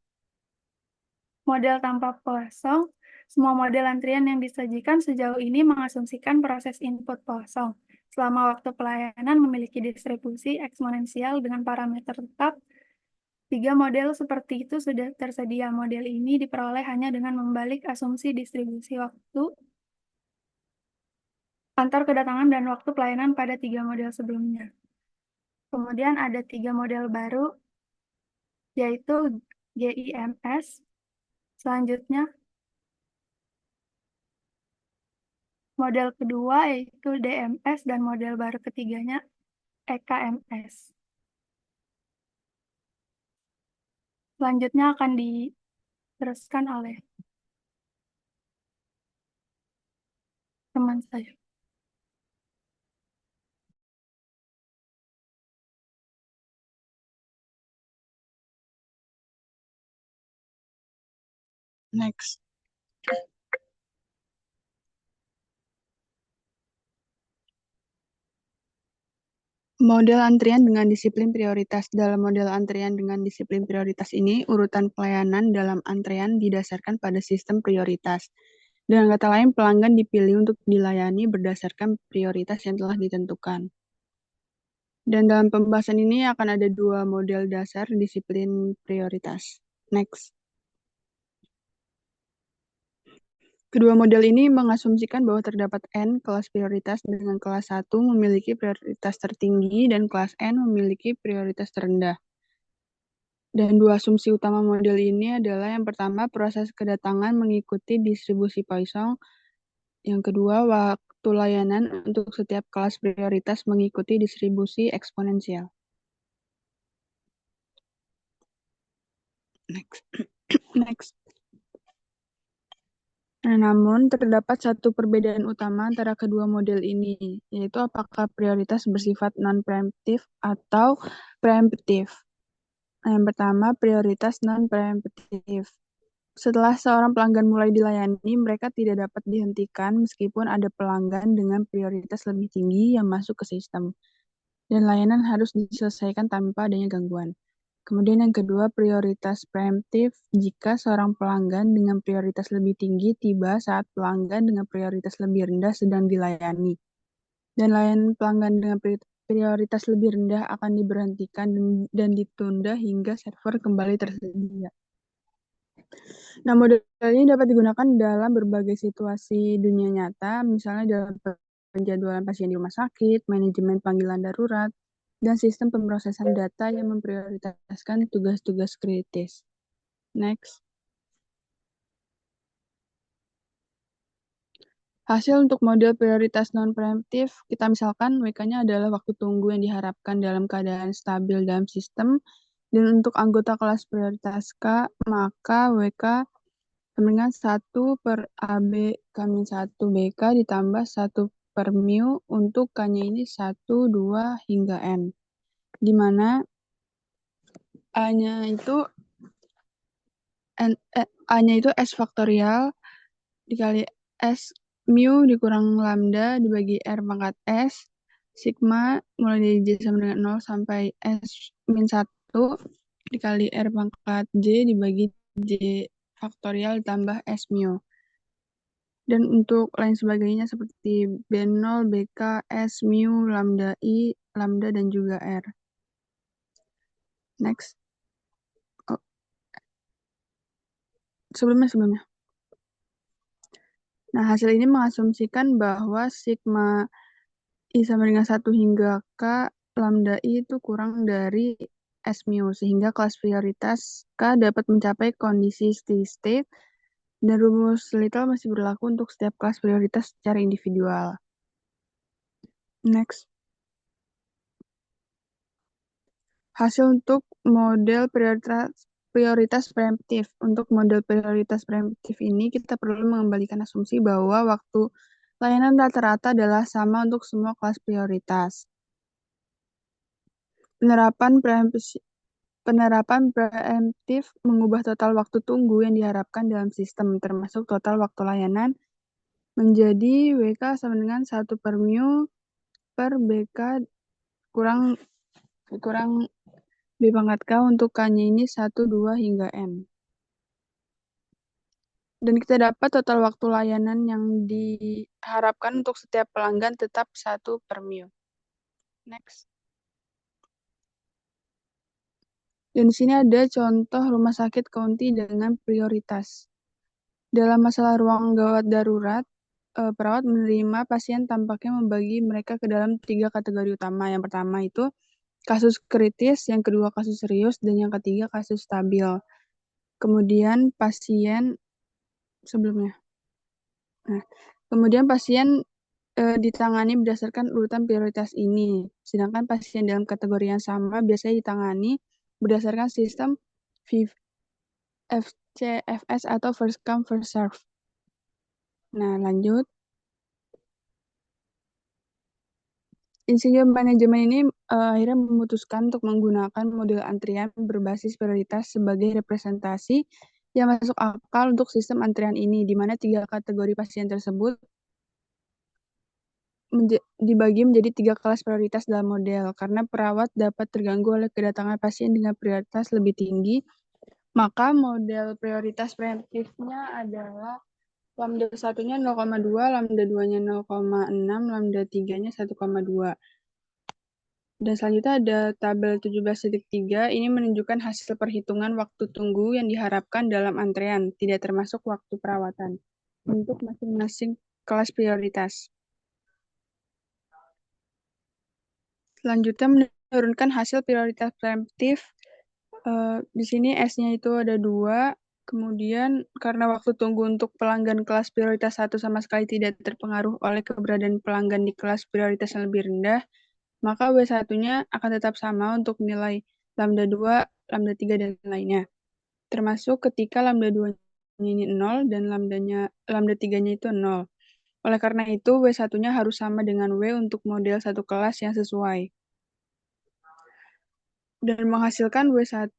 Model tanpa kosong, semua model antrian yang disajikan sejauh ini mengasumsikan proses input kosong. Selama waktu pelayanan memiliki distribusi eksponensial dengan parameter tetap, 3 model seperti itu sudah tersedia. Model ini diperoleh hanya dengan membalik asumsi distribusi waktu antar kedatangan dan waktu pelayanan pada 3 model sebelumnya. Kemudian ada 3 model baru, yaitu GIMS. Selanjutnya, model kedua yaitu DMS dan model baru ketiganya EKMS. Selanjutnya akan diteruskan oleh teman saya. Next. Model antrian dengan disiplin prioritas. Dalam model antrian dengan disiplin prioritas ini, urutan pelayanan dalam antrean didasarkan pada sistem prioritas. Dengan kata lain, pelanggan dipilih untuk dilayani berdasarkan prioritas yang telah ditentukan. Dan dalam pembahasan ini akan ada dua model dasar disiplin prioritas. Next. Kedua model ini mengasumsikan bahwa terdapat N kelas prioritas dengan kelas 1 memiliki prioritas tertinggi dan kelas N memiliki prioritas terendah. Dan dua asumsi utama model ini adalah yang pertama, proses kedatangan mengikuti distribusi Poisson. Yang kedua, waktu layanan untuk setiap kelas prioritas mengikuti distribusi eksponensial. Next. Nah, namun terdapat satu perbedaan utama antara kedua model ini, yaitu apakah prioritas bersifat non-preemptif atau preemptif. Nah, yang pertama, prioritas non-preemptif. Setelah seorang pelanggan mulai dilayani, mereka tidak dapat dihentikan meskipun ada pelanggan dengan prioritas lebih tinggi yang masuk ke sistem. Dan layanan harus diselesaikan tanpa adanya gangguan. Kemudian yang kedua, prioritas preemptif jika seorang pelanggan dengan prioritas lebih tinggi tiba saat pelanggan dengan prioritas lebih rendah sedang dilayani. Dan layanan pelanggan dengan prioritas lebih rendah akan diberhentikan dan ditunda hingga server kembali tersedia. Nah, model ini dapat digunakan dalam berbagai situasi dunia nyata, misalnya dalam penjadwalan pasien di rumah sakit, manajemen panggilan darurat, dan sistem pemrosesan data yang memprioritaskan tugas-tugas kritis. Next. Hasil untuk model prioritas non-preemptif, kita misalkan WK-nya adalah waktu tunggu yang diharapkan dalam keadaan stabil dalam sistem, dan untuk anggota kelas prioritas K, maka WK dengan 1 per AB kami 1 BK ditambah 1 per mu untuk K-nya ini 1, 2, hingga N. Di mana A-nya itu S faktorial dikali S mu dikurang lambda dibagi R pangkat S, sigma mulai dari J sama dengan 0 sampai S min 1 dikali R pangkat J dibagi J faktorial ditambah S mu. Dan untuk lain sebagainya seperti B0, BK, S, mu, lambda I, lambda, dan juga R. Next. Oh. Sebelumnya. Nah, hasil ini mengasumsikan bahwa sigma I sama dengan 1 hingga K, lambda I itu kurang dari S mu, sehingga kelas prioritas K dapat mencapai kondisi steady state, dan rumus Little masih berlaku untuk setiap kelas prioritas secara individual. Next. Hasil untuk model prioritas preemptif. Untuk model prioritas preemptif ini, kita perlu mengembalikan asumsi bahwa waktu layanan rata-rata adalah sama untuk semua kelas prioritas. Penerapan preemptif mengubah total waktu tunggu yang diharapkan dalam sistem, termasuk total waktu layanan, menjadi WK sama dengan 1 per mu per BK kurang B pangkat K untuk K-nya ini 1, 2, hingga N. Dan kita dapat total waktu layanan yang diharapkan untuk setiap pelanggan tetap 1 per mu. Next. Dan di sini ada contoh rumah sakit county dengan prioritas. Dalam masalah ruang gawat darurat, perawat menerima pasien tampaknya membagi mereka ke dalam 3 kategori utama. Yang pertama itu kasus kritis, yang kedua kasus serius, dan yang ketiga kasus stabil. kemudian pasien sebelumnya. Nah, kemudian pasien ditangani berdasarkan urutan prioritas ini, sedangkan pasien dalam kategori yang sama biasanya ditangani berdasarkan sistem FCFS atau first come first serve. Nah, lanjut. Insinyur manajemen ini akhirnya memutuskan untuk menggunakan model antrian berbasis prioritas sebagai representasi yang masuk akal untuk sistem antrian ini, di mana 3 kategori pasien tersebut dibagi menjadi 3 kelas prioritas dalam model. Karena perawat dapat terganggu oleh kedatangan pasien dengan prioritas lebih tinggi, maka model prioritas preemptifnya adalah lambda 1-nya 0,2, lambda 2-nya 0,6, lambda 3-nya 1,2. Dan selanjutnya ada tabel 17.3, ini menunjukkan hasil perhitungan waktu tunggu yang diharapkan dalam antrean, tidak termasuk waktu perawatan, untuk masing-masing kelas prioritas. Selanjutnya menurunkan hasil prioritas preemptif. Di sini S-nya itu ada 2, kemudian karena waktu tunggu untuk pelanggan kelas prioritas 1 sama sekali tidak terpengaruh oleh keberadaan pelanggan di kelas prioritas yang lebih rendah, maka W1-nya akan tetap sama untuk nilai lambda 2, lambda 3, dan lainnya. Termasuk ketika lambda 2-nya ini 0 dan lambda 3-nya itu 0. Oleh karena itu, W1-nya harus sama dengan W untuk model satu kelas yang sesuai. Dan menghasilkan W1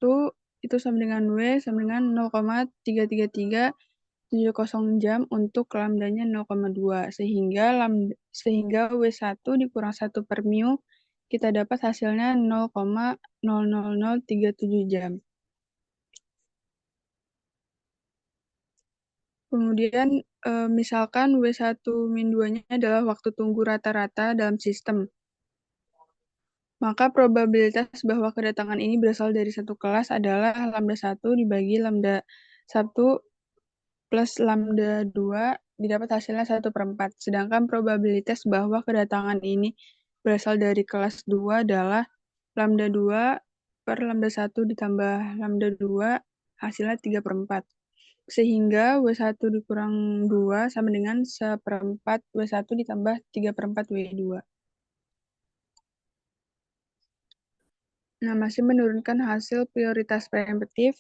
itu sama dengan W sama dengan 0,33370 jam untuk lambdanya 0,2. Sehingga W1 dikurang 1 per mu, kita dapat hasilnya 0,00037 jam. Kemudian misalkan W1 min 2-nya adalah waktu tunggu rata-rata dalam sistem. Maka probabilitas bahwa kedatangan ini berasal dari satu kelas adalah lambda 1 dibagi lambda 1 plus lambda 2 didapat hasilnya 1/4. Sedangkan probabilitas bahwa kedatangan ini berasal dari kelas 2 adalah lambda 2 per lambda 1 ditambah lambda 2 hasilnya 3/4. Sehingga W1 dikurang 2 sama dengan 1/4 W1 ditambah 3/4 W2. Nah, masih menurunkan hasil prioritas preemptif.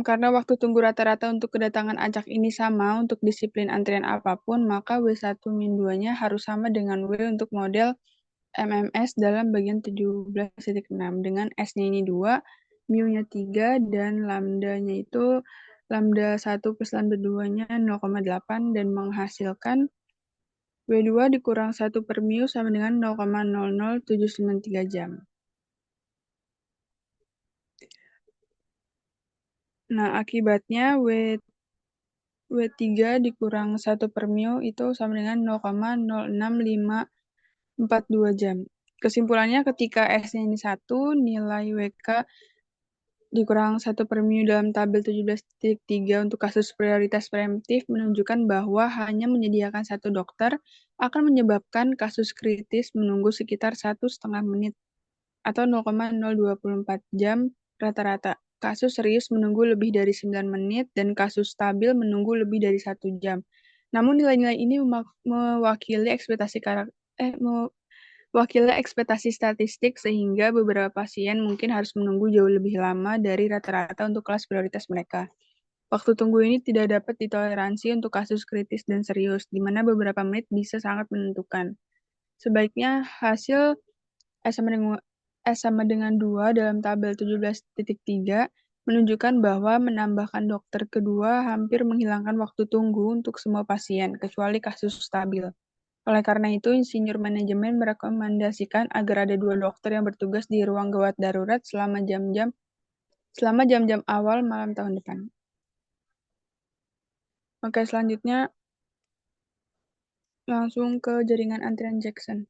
Karena waktu tunggu rata-rata untuk kedatangan acak ini sama untuk disiplin antrian apapun, maka W1 min 2-nya harus sama dengan W untuk model MMS dalam bagian 17.6 dengan S-nya ini 2, mu-nya 3, dan lambda-nya itu lambda 1 plus lambda 2-nya 0,8 dan menghasilkan W2 dikurang 1 per mu sama dengan 0,00793 jam. Nah, akibatnya W3 dikurang 1 per mu itu sama dengan 0,06542 jam. Kesimpulannya, ketika S-nya ini 1, nilai WK dikurang 1 per mu dalam tabel 17.3 untuk kasus prioritas preemptif menunjukkan bahwa hanya menyediakan satu dokter akan menyebabkan kasus kritis menunggu sekitar 1,5 menit atau 0,024 jam rata-rata. Kasus serius menunggu lebih dari 9 menit dan kasus stabil menunggu lebih dari 1 jam. Namun nilai-nilai ini mewakili ekspektasi statistik sehingga beberapa pasien mungkin harus menunggu jauh lebih lama dari rata-rata untuk kelas prioritas mereka. Waktu tunggu ini tidak dapat ditoleransi untuk kasus kritis dan serius, di mana beberapa menit bisa sangat menentukan. Sebaiknya hasil S sama dengan 2 dalam tabel 17.3 menunjukkan bahwa menambahkan dokter kedua hampir menghilangkan waktu tunggu untuk semua pasien, kecuali kasus stabil. Oleh karena itu, insinyur manajemen merekomendasikan agar ada 2 dokter yang bertugas di ruang gawat darurat selama jam-jam awal malam tahun depan. Oke, selanjutnya langsung ke jaringan antrian Jackson.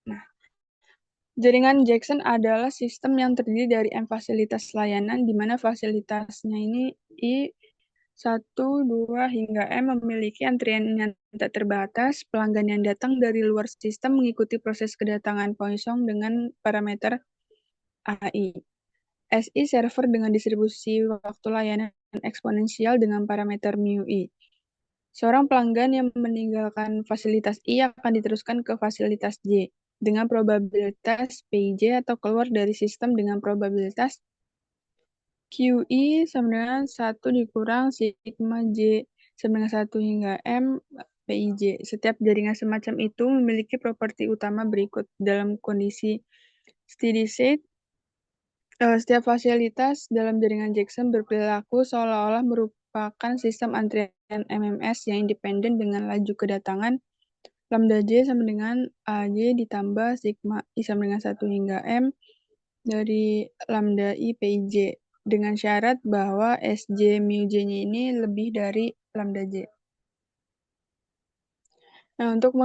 Nah, jaringan Jackson adalah sistem yang terdiri dari M fasilitas layanan, di mana fasilitasnya ini I1, 2, hingga M memiliki antrian yang tak terbatas. Pelanggan yang datang dari luar sistem mengikuti proses kedatangan Poisson dengan parameter AI. SI server dengan distribusi waktu layanan eksponensial dengan parameter μi. Seorang pelanggan yang meninggalkan fasilitas I akan diteruskan ke fasilitas J dengan probabilitas PIJ atau keluar dari sistem dengan probabilitas QI sama dengan 1 dikurang sigma J sama dengan 1 hingga M PIJ. Setiap jaringan semacam itu memiliki properti utama berikut. Dalam kondisi steady state, setiap fasilitas dalam jaringan Jackson berperilaku seolah-olah merupakan sistem antrian MMS yang independen dengan laju kedatangan lambda J sama dengan AJ ditambah sigma I sama dengan 1 hingga M dari lambda I PIJ dengan syarat bahwa SJ mu J-nya ini lebih dari lambda J. Nah, untuk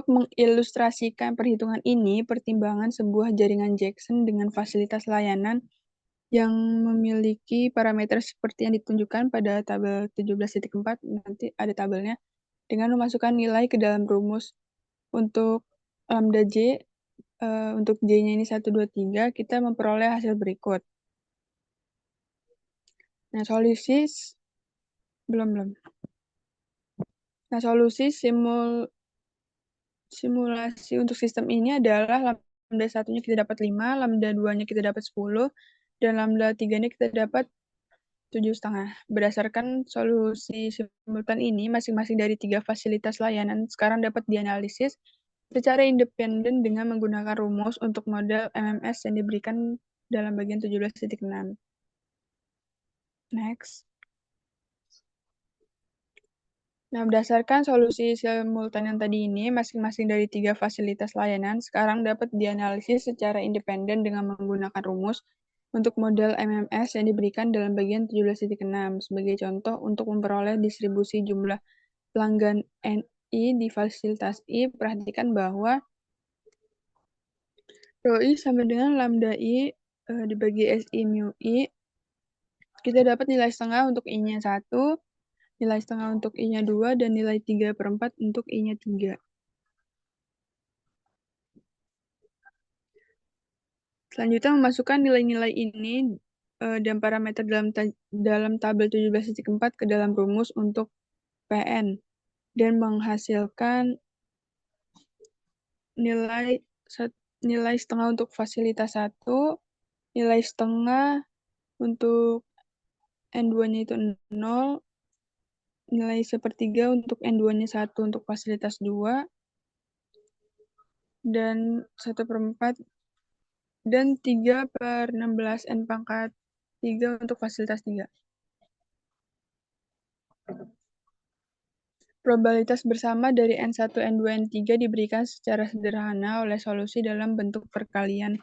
mengilustrasikan perhitungan ini, pertimbangan sebuah jaringan Jackson dengan fasilitas layanan yang memiliki parameter seperti yang ditunjukkan pada tabel 17.4, nanti ada tabelnya, dengan memasukkan nilai ke dalam rumus untuk lambda J, untuk J-nya ini 1, 2, 3, kita memperoleh hasil berikut. Nah, belum. Nah, solusi simulasi untuk sistem ini adalah lambda 1-nya kita dapat 5, lambda 2-nya kita dapat 10, dan lambda 3-nya kita dapat 7,5. Berdasarkan solusi simultan ini, masing-masing dari 3 fasilitas layanan sekarang dapat dianalisis secara independen dengan menggunakan rumus untuk model MMS yang diberikan dalam bagian 17.6. Next. Nah, berdasarkan solusi simultan yang tadi ini, masing-masing dari 3 fasilitas layanan sekarang dapat dianalisis secara independen dengan menggunakan rumus untuk model MMS yang diberikan dalam bagian 17.6. Sebagai contoh, untuk memperoleh distribusi jumlah pelanggan NI di fasilitas I, perhatikan bahwa Rho I sama dengan lambda I dibagi SI mu I, kita dapat nilai setengah untuk I-nya 1, nilai setengah untuk I-nya 2, dan nilai 3/4 untuk I-nya 3. Selanjutnya, memasukkan nilai-nilai ini dan parameter dalam tabel 17.4 ke dalam rumus untuk PN, dan menghasilkan nilai setengah untuk fasilitas 1, nilai setengah untuk N2-nya itu 0, nilai sepertiga untuk N2-nya 1 untuk fasilitas 2, dan 1/4, dan 3/16 N pangkat 3 untuk fasilitas 3. Probabilitas bersama dari N1, N2, N3 diberikan secara sederhana oleh solusi dalam bentuk perkalian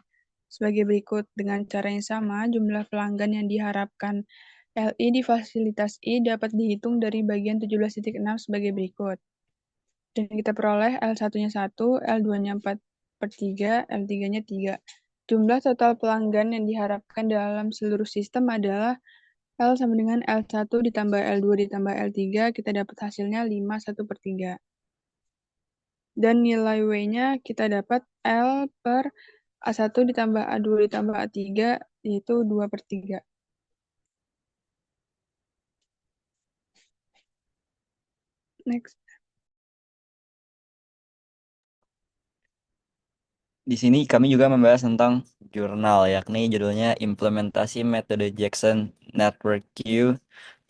sebagai berikut. Dengan cara yang sama, jumlah pelanggan yang diharapkan LI di fasilitas I dapat dihitung dari bagian 17.6 sebagai berikut. Dan kita peroleh L1-nya 1, L2-nya 4/3, L3-nya 3. Jumlah total pelanggan yang diharapkan dalam seluruh sistem adalah L sama dengan L1 ditambah L2 ditambah L3, kita dapat hasilnya 5 1/3. Dan nilai W-nya kita dapat L per A1 ditambah A2 ditambah A3, yaitu 2/3. Next. Di sini kami juga membahas tentang jurnal, yakni judulnya Implementasi Metode Jackson Network Queue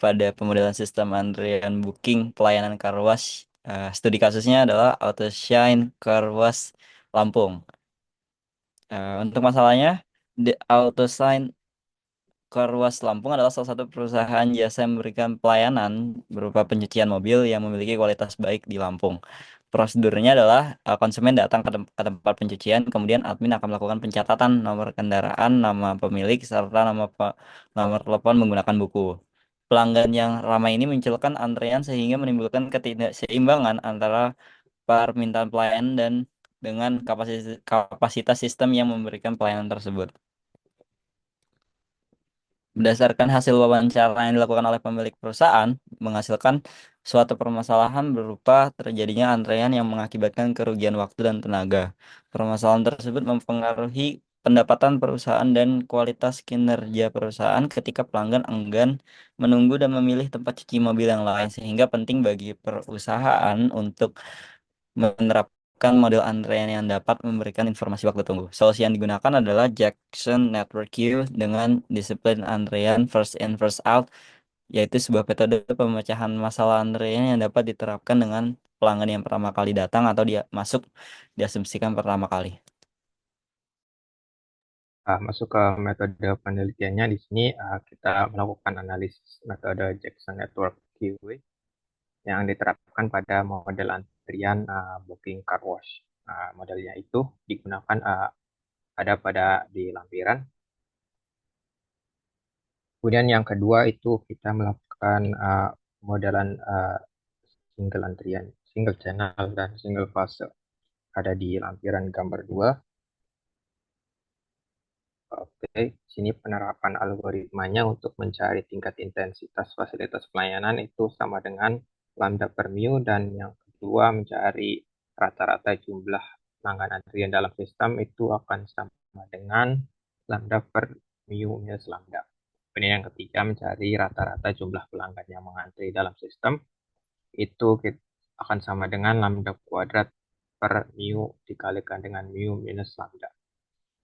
pada pemodelan sistem antrian booking pelayanan car wash. Studi kasusnya adalah AutoShine Car Wash Lampung. Untuk masalahnya, the AutoShine Car Wash Lampung adalah salah satu perusahaan jasa yang memberikan pelayanan berupa pencucian mobil yang memiliki kualitas baik di Lampung. Prosedurnya adalah konsumen datang ke tempat pencucian, kemudian admin akan melakukan pencatatan nomor kendaraan, nama pemilik, serta nomor telepon menggunakan buku. Pelanggan yang ramai ini munculkan antrean sehingga menimbulkan ketidakseimbangan antara permintaan pelayanan dan dengan kapasitas sistem yang memberikan pelayanan tersebut. Berdasarkan hasil wawancara yang dilakukan oleh pemilik perusahaan, menghasilkan suatu permasalahan berupa terjadinya antrean yang mengakibatkan kerugian waktu dan tenaga. Permasalahan tersebut mempengaruhi pendapatan perusahaan dan kualitas kinerja perusahaan ketika pelanggan enggan menunggu dan memilih tempat cuci mobil yang lain, sehingga penting bagi perusahaan untuk menerapkan model antrean yang dapat memberikan informasi waktu tunggu. Solusi yang digunakan adalah Jackson Network Queue dengan disiplin antrean first in first out, yaitu sebuah metode pemecahan masalah antrean yang dapat diterapkan dengan pelanggan yang pertama kali datang atau dia masuk diasumsikan pertama kali. Masuk ke metode penelitiannya di sini kita melakukan analisis metode Jackson Network Queue yang diterapkan pada model antrian booking car wash. Modelnya itu digunakan ada pada di lampiran. Kemudian yang kedua itu kita melakukan modelan single antrian, single channel dan single fase. Ada di lampiran gambar 2. Oke, sini penerapan algoritmanya untuk mencari tingkat intensitas fasilitas pelayanan itu sama dengan lambda per mu, dan yang kedua mencari rata-rata jumlah pelanggan antrian dalam sistem itu akan sama dengan lambda per mu minus lambda. Kemudian yang ketiga mencari rata-rata jumlah pelanggan yang mengantri dalam sistem itu akan sama dengan lambda kuadrat per mu dikalikan dengan mu minus lambda.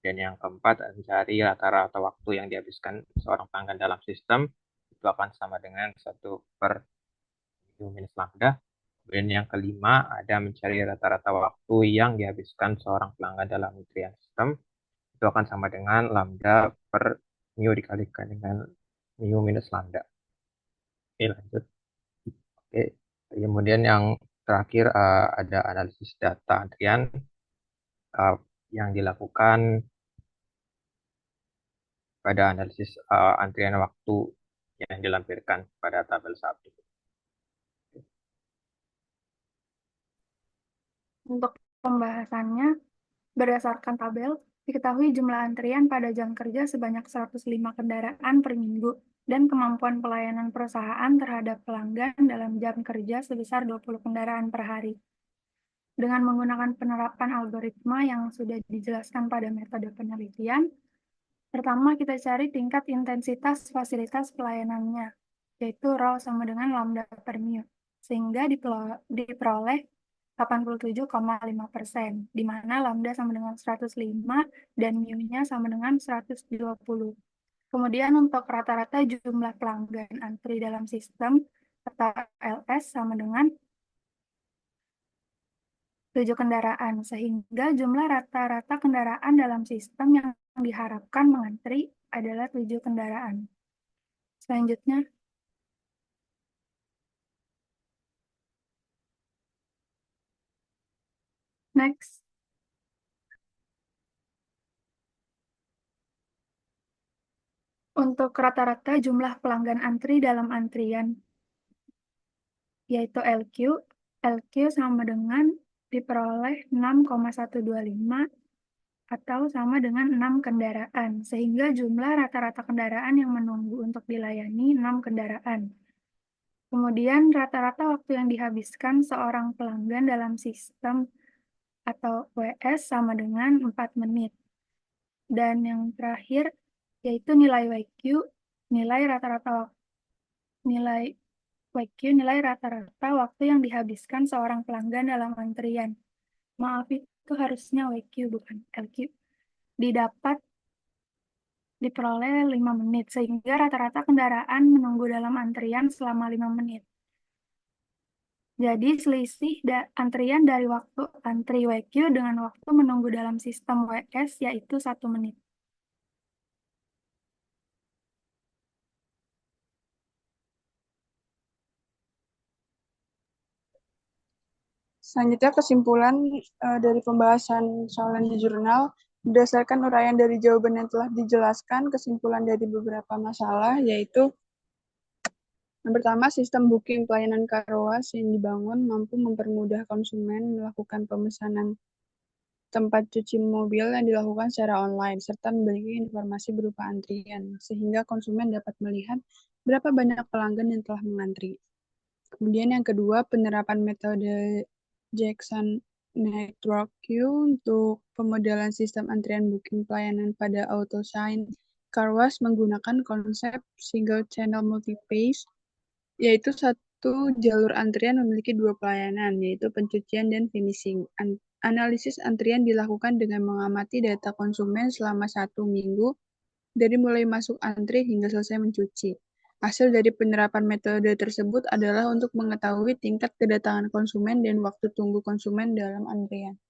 Dan yang keempat, mencari rata-rata waktu yang dihabiskan seorang pelanggan dalam sistem itu akan sama dengan 1 per mu minus lambda. Kemudian yang kelima, ada mencari rata-rata waktu yang dihabiskan seorang pelanggan dalam antrian sistem itu akan sama dengan lambda per mu dikalikan dengan mu minus lambda. Oke, lanjut. Oke, kemudian yang terakhir ada analisis data antrian yang dilakukan pada analisis antrian waktu yang dilampirkan pada tabel 1. Untuk pembahasannya, berdasarkan tabel, diketahui jumlah antrian pada jam kerja sebanyak 105 kendaraan per minggu dan kemampuan pelayanan perusahaan terhadap pelanggan dalam jam kerja sebesar 20 kendaraan per hari. Dengan menggunakan penerapan algoritma yang sudah dijelaskan pada metode penelitian, pertama kita cari tingkat intensitas fasilitas pelayanannya, yaitu rho sama dengan lambda per mu, sehingga diperoleh 87,5%, di mana lambda sama dengan 105 dan mu-nya sama dengan 120. Kemudian untuk rata-rata jumlah pelanggan antri dalam sistem atau LS sama dengan 7 kendaraan, sehingga jumlah rata-rata kendaraan dalam sistem yang diharapkan mengantri adalah 7 kendaraan. Selanjutnya, next. Untuk rata-rata jumlah pelanggan antri dalam antrian, yaitu LQ sama dengan diperoleh 6,125 atau sama dengan 6 kendaraan, sehingga jumlah rata-rata kendaraan yang menunggu untuk dilayani 6 kendaraan. Kemudian rata-rata waktu yang dihabiskan seorang pelanggan dalam sistem atau WS sama dengan 4 menit. Dan yang terakhir yaitu nilai WQ, nilai rata-rata waktu yang dihabiskan seorang pelanggan dalam antrian. Maaf, itu harusnya WQ bukan LQ. Diperoleh 5 menit, sehingga rata-rata kendaraan menunggu dalam antrian selama 5 menit. Jadi selisih antrian dari waktu antri WQ dengan waktu menunggu dalam sistem WS yaitu 1 menit. Selanjutnya kesimpulan dari pembahasan soalan di jurnal. Berdasarkan uraian dari jawaban yang telah dijelaskan, kesimpulan dari beberapa masalah yaitu yang pertama, sistem booking pelayanan car wash yang dibangun mampu mempermudah konsumen melakukan pemesanan tempat cuci mobil yang dilakukan secara online, serta memiliki informasi berupa antrian, sehingga konsumen dapat melihat berapa banyak pelanggan yang telah mengantri. Kemudian yang kedua, penerapan metode Jackson Network Queue untuk pemodelan sistem antrian booking pelayanan pada AutoSign Car Wash menggunakan konsep single channel multi-phase, yaitu satu jalur antrian memiliki dua pelayanan, yaitu pencucian dan finishing. Analisis antrian dilakukan dengan mengamati data konsumen selama 1 minggu dari mulai masuk antri hingga selesai mencuci. Hasil dari penerapan metode tersebut adalah untuk mengetahui tingkat kedatangan konsumen dan waktu tunggu konsumen dalam antrian.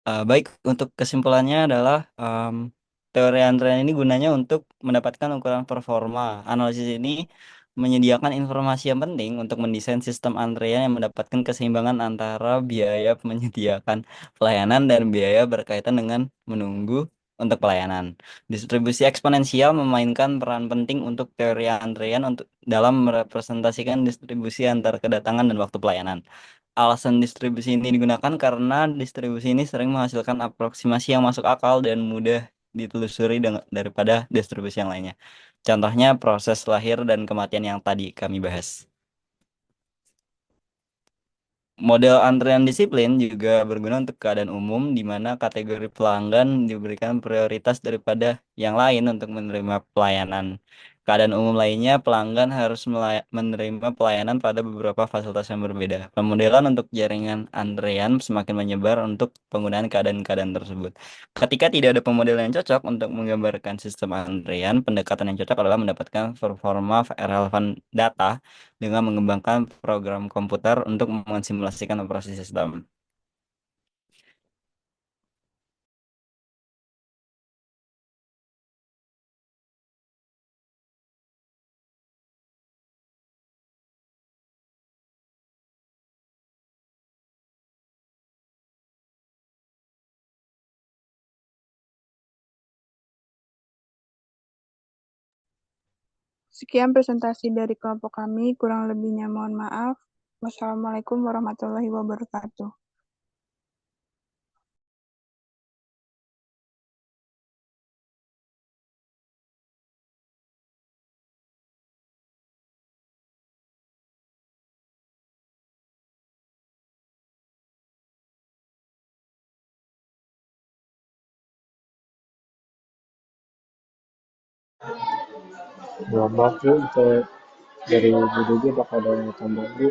Baik, untuk kesimpulannya adalah teori antrean ini gunanya untuk mendapatkan ukuran performa. Analisis ini menyediakan informasi yang penting untuk mendesain sistem antrean yang mendapatkan keseimbangan antara biaya menyediakan pelayanan dan biaya berkaitan dengan menunggu untuk pelayanan. Distribusi eksponensial memainkan peran penting untuk teori antrean untuk dalam merepresentasikan distribusi antar kedatangan dan waktu pelayanan. Alasan distribusi ini digunakan karena distribusi ini sering menghasilkan aproksimasi yang masuk akal dan mudah ditelusuri daripada distribusi yang lainnya. Contohnya proses lahir dan kematian yang tadi kami bahas. Model antrean disiplin juga berguna untuk keadaan umum di mana kategori pelanggan diberikan prioritas daripada yang lain untuk menerima pelayanan. Keadaan umum lainnya, pelanggan harus menerima pelayanan pada beberapa fasilitas yang berbeda. Pemodelan untuk jaringan antrean semakin menyebar untuk penggunaan keadaan-keadaan tersebut. Ketika tidak ada pemodelan yang cocok untuk menggambarkan sistem antrean, pendekatan yang cocok adalah mendapatkan performa relevan data dengan mengembangkan program komputer untuk mensimulasikan operasi sistem. Sekian presentasi dari kelompok kami, kurang lebihnya mohon maaf. Wassalamualaikum warahmatullahi wabarakatuh. Ya, maaf Bu, untuk dari Bu Devi apakah ada yang tambah Bu?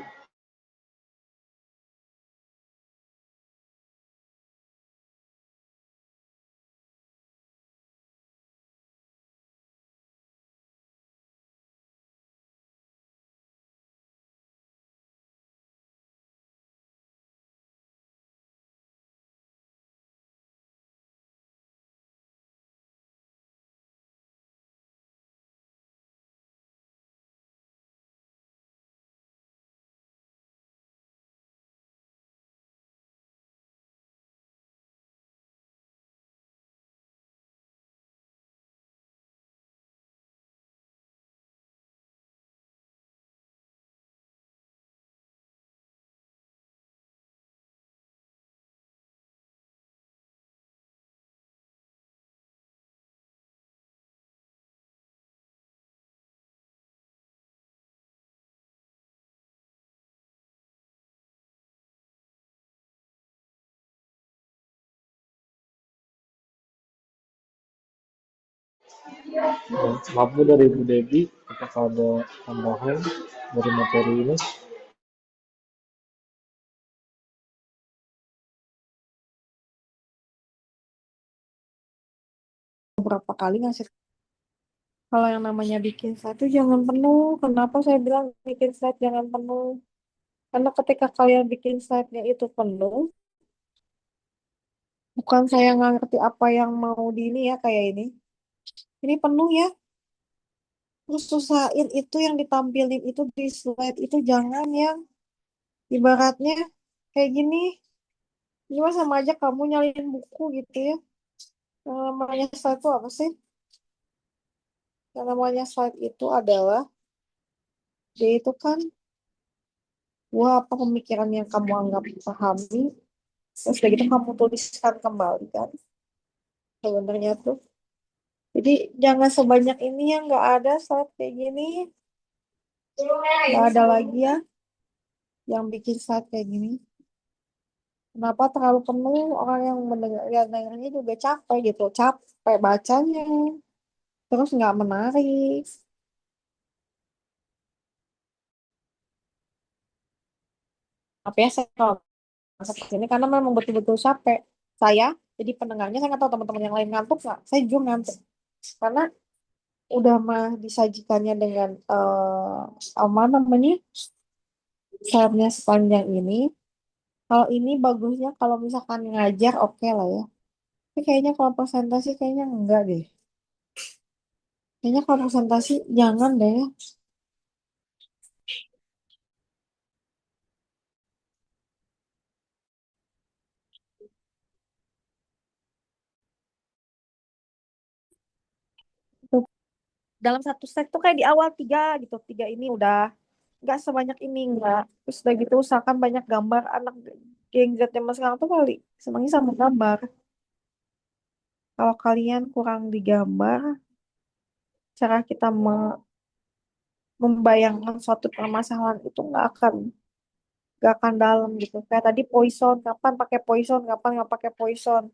Maaf Bu, dari Bu Devi apakah ada tambahan dari materi ini? Berapa kali ngasih kalau yang namanya bikin slide itu jangan penuh. Kenapa saya bilang bikin slide jangan penuh? Karena ketika kalian bikin slide-nya itu penuh, bukan saya nggak ngerti apa yang mau di ini ya kayak ini. Ini penuh ya. Terus usahain itu yang ditampilin itu di slide itu jangan yang ibaratnya kayak gini. Ini mah sama aja kamu nyalin buku gitu ya. Yang namanya slide itu apa sih? Yang namanya slide itu adalah dia itu kan wah apa pemikiran yang kamu anggap pahami. Terus kayak gitu kamu tuliskan kembali kan. sebenarnya tuh. Jadi jangan sebanyak ini yang nggak ada saat kayak gini. Nggak ada lagi ya yang bikin saat kayak gini. Kenapa terlalu penuh orang yang mendengar ya, dengarnya juga capek gitu, capek bacanya, terus nggak menarik. Apa ya saya kalau seperti ini karena memang betul-betul capek. Saya jadi pendengarnya saya nggak tahu teman-teman yang lain ngantuk nggak. Saya juga ngantuk karena udah mah disajikannya dengan apa namanya saatnya sepanjang ini. Kalau ini bagusnya kalau misalkan ngajar oke lah ya. Tapi kayaknya kalau presentasi kayaknya enggak deh. Kayaknya kalau presentasi jangan deh. Tuh, dalam satu set tuh kayak di awal tiga gitu. Tiga ini udah nggak sebanyak ini enggak. Terus udah gitu usahakan banyak gambar anak Gen Z zaman sekarang tuh kali senangnya sama gambar. Kalau kalian kurang digambar, cara kita membayangkan suatu permasalahan itu nggak akan dalam gitu. Kayak tadi poison, kapan pakai poison, kapan nggak pakai poison.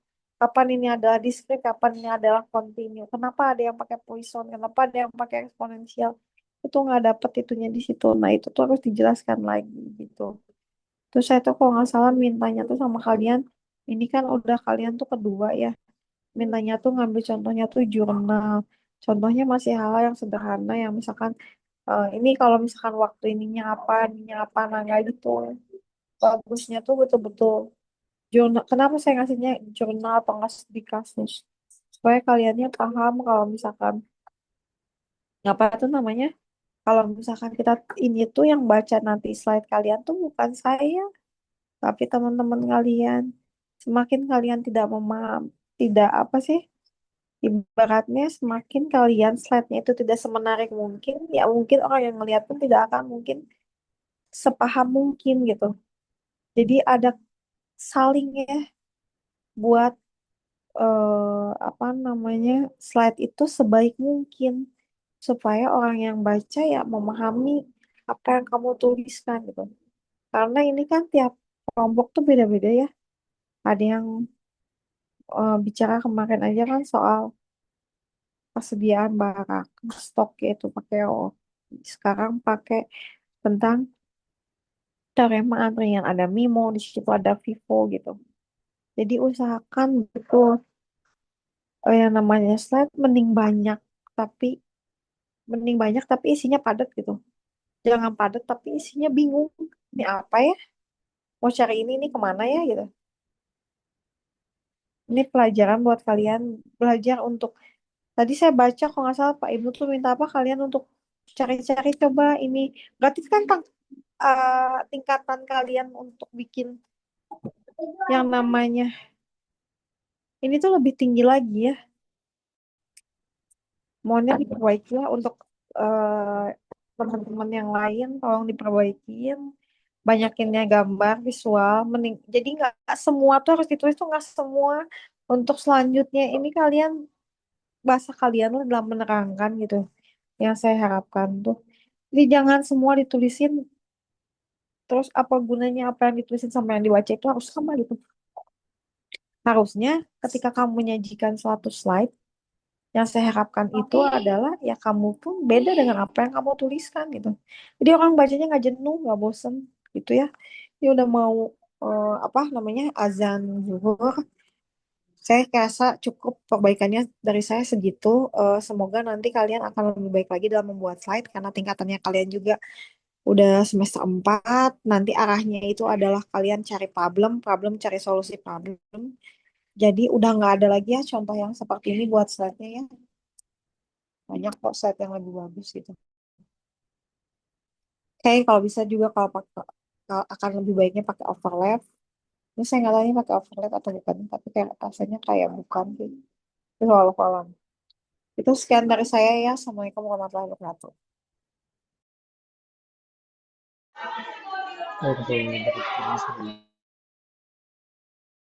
Kapan ini adalah discrete, kapan ini adalah continue. Kenapa ada yang pakai poison, kenapa ada yang pakai eksponensial. Itu nggak dapet itunya di situ. Nah itu tuh harus dijelaskan lagi gitu. Terus saya tuh kalau nggak salah mintanya tuh sama kalian, ini kan udah kalian tuh kedua ya. Mintanya tuh ngambil contohnya tuh jurnal. Contohnya masih hal yang sederhana yang misalkan ini kalau misalkan waktu ininya apa, nah nggak gitu. Bagusnya tuh betul-betul jurnal. Kenapa saya ngasihnya jurnal atau ngasih di kasus? Supaya kaliannya paham kalau misalkan apa tuh namanya? Kalau misalkan kita ini tuh yang baca nanti slide kalian tuh bukan saya, tapi teman-teman kalian. Semakin kalian tidak memaham, tidak apa sih? Ibaratnya semakin kalian slide-nya itu tidak semenarik mungkin, ya mungkin orang yang melihat pun tidak akan mungkin sepaham mungkin gitu. Jadi ada saling ya buat apa namanya slide itu sebaik mungkin supaya orang yang baca ya memahami apa yang kamu tuliskan gitu. Karena ini kan tiap kelompok tuh beda-beda ya. Ada yang bicara kemarin aja kan soal persediaan barang, stok yaitu pakai sekarang pakai tentang teorema antrian ada Mimo di situ ada Vivo gitu. Jadi usahakan betul yang namanya slide tapi mending banyak tapi isinya padat gitu. Jangan padat tapi isinya bingung. Ini apa ya? Mau cari ini kemana ya gitu. Ini pelajaran buat kalian belajar untuk. Tadi saya baca kalau nggak salah Pak Ibnu tuh minta apa kalian untuk cari-cari coba ini. Berarti kan tingkatan kalian untuk bikin yang namanya ini tuh lebih tinggi lagi ya. Mohonnya diperbaiki ya untuk eh, teman-teman yang lain tolong diperbaikin. Banyakinnya gambar visual mending jadi nggak semua tuh harus ditulis tuh nggak semua untuk selanjutnya ini kalian bahasa kalian tuh dalam menerangkan gitu yang saya harapkan tuh jadi jangan semua ditulisin terus apa gunanya apa yang ditulisin sama yang dibaca itu harus sama gitu harusnya ketika kamu menyajikan suatu slide yang saya harapkan itu adalah ya kamu pun beda dengan apa yang kamu tuliskan gitu jadi orang bacanya nggak jenuh nggak bosen gitu ya ini udah mau apa namanya azan zuhur. Saya rasa cukup perbaikannya dari saya segitu. Semoga nanti kalian akan lebih baik lagi dalam membuat slide karena tingkatannya kalian juga udah semester 4. Nanti arahnya itu adalah kalian cari problem cari solusi problem. Jadi udah nggak ada lagi ya contoh yang seperti ini buat slide-nya ya. Banyak kok slide yang lebih bagus gitu. Kayak kalau bisa juga kalau akan lebih baiknya pakai overlap. Ini saya nggak tahu ini pakai overlap atau bukan, tapi kayak rasanya kayak bukan sih. Itu walau itu sekian dari saya ya. Assalamualaikum warahmatullahi wabarakatuh. Oke, berarti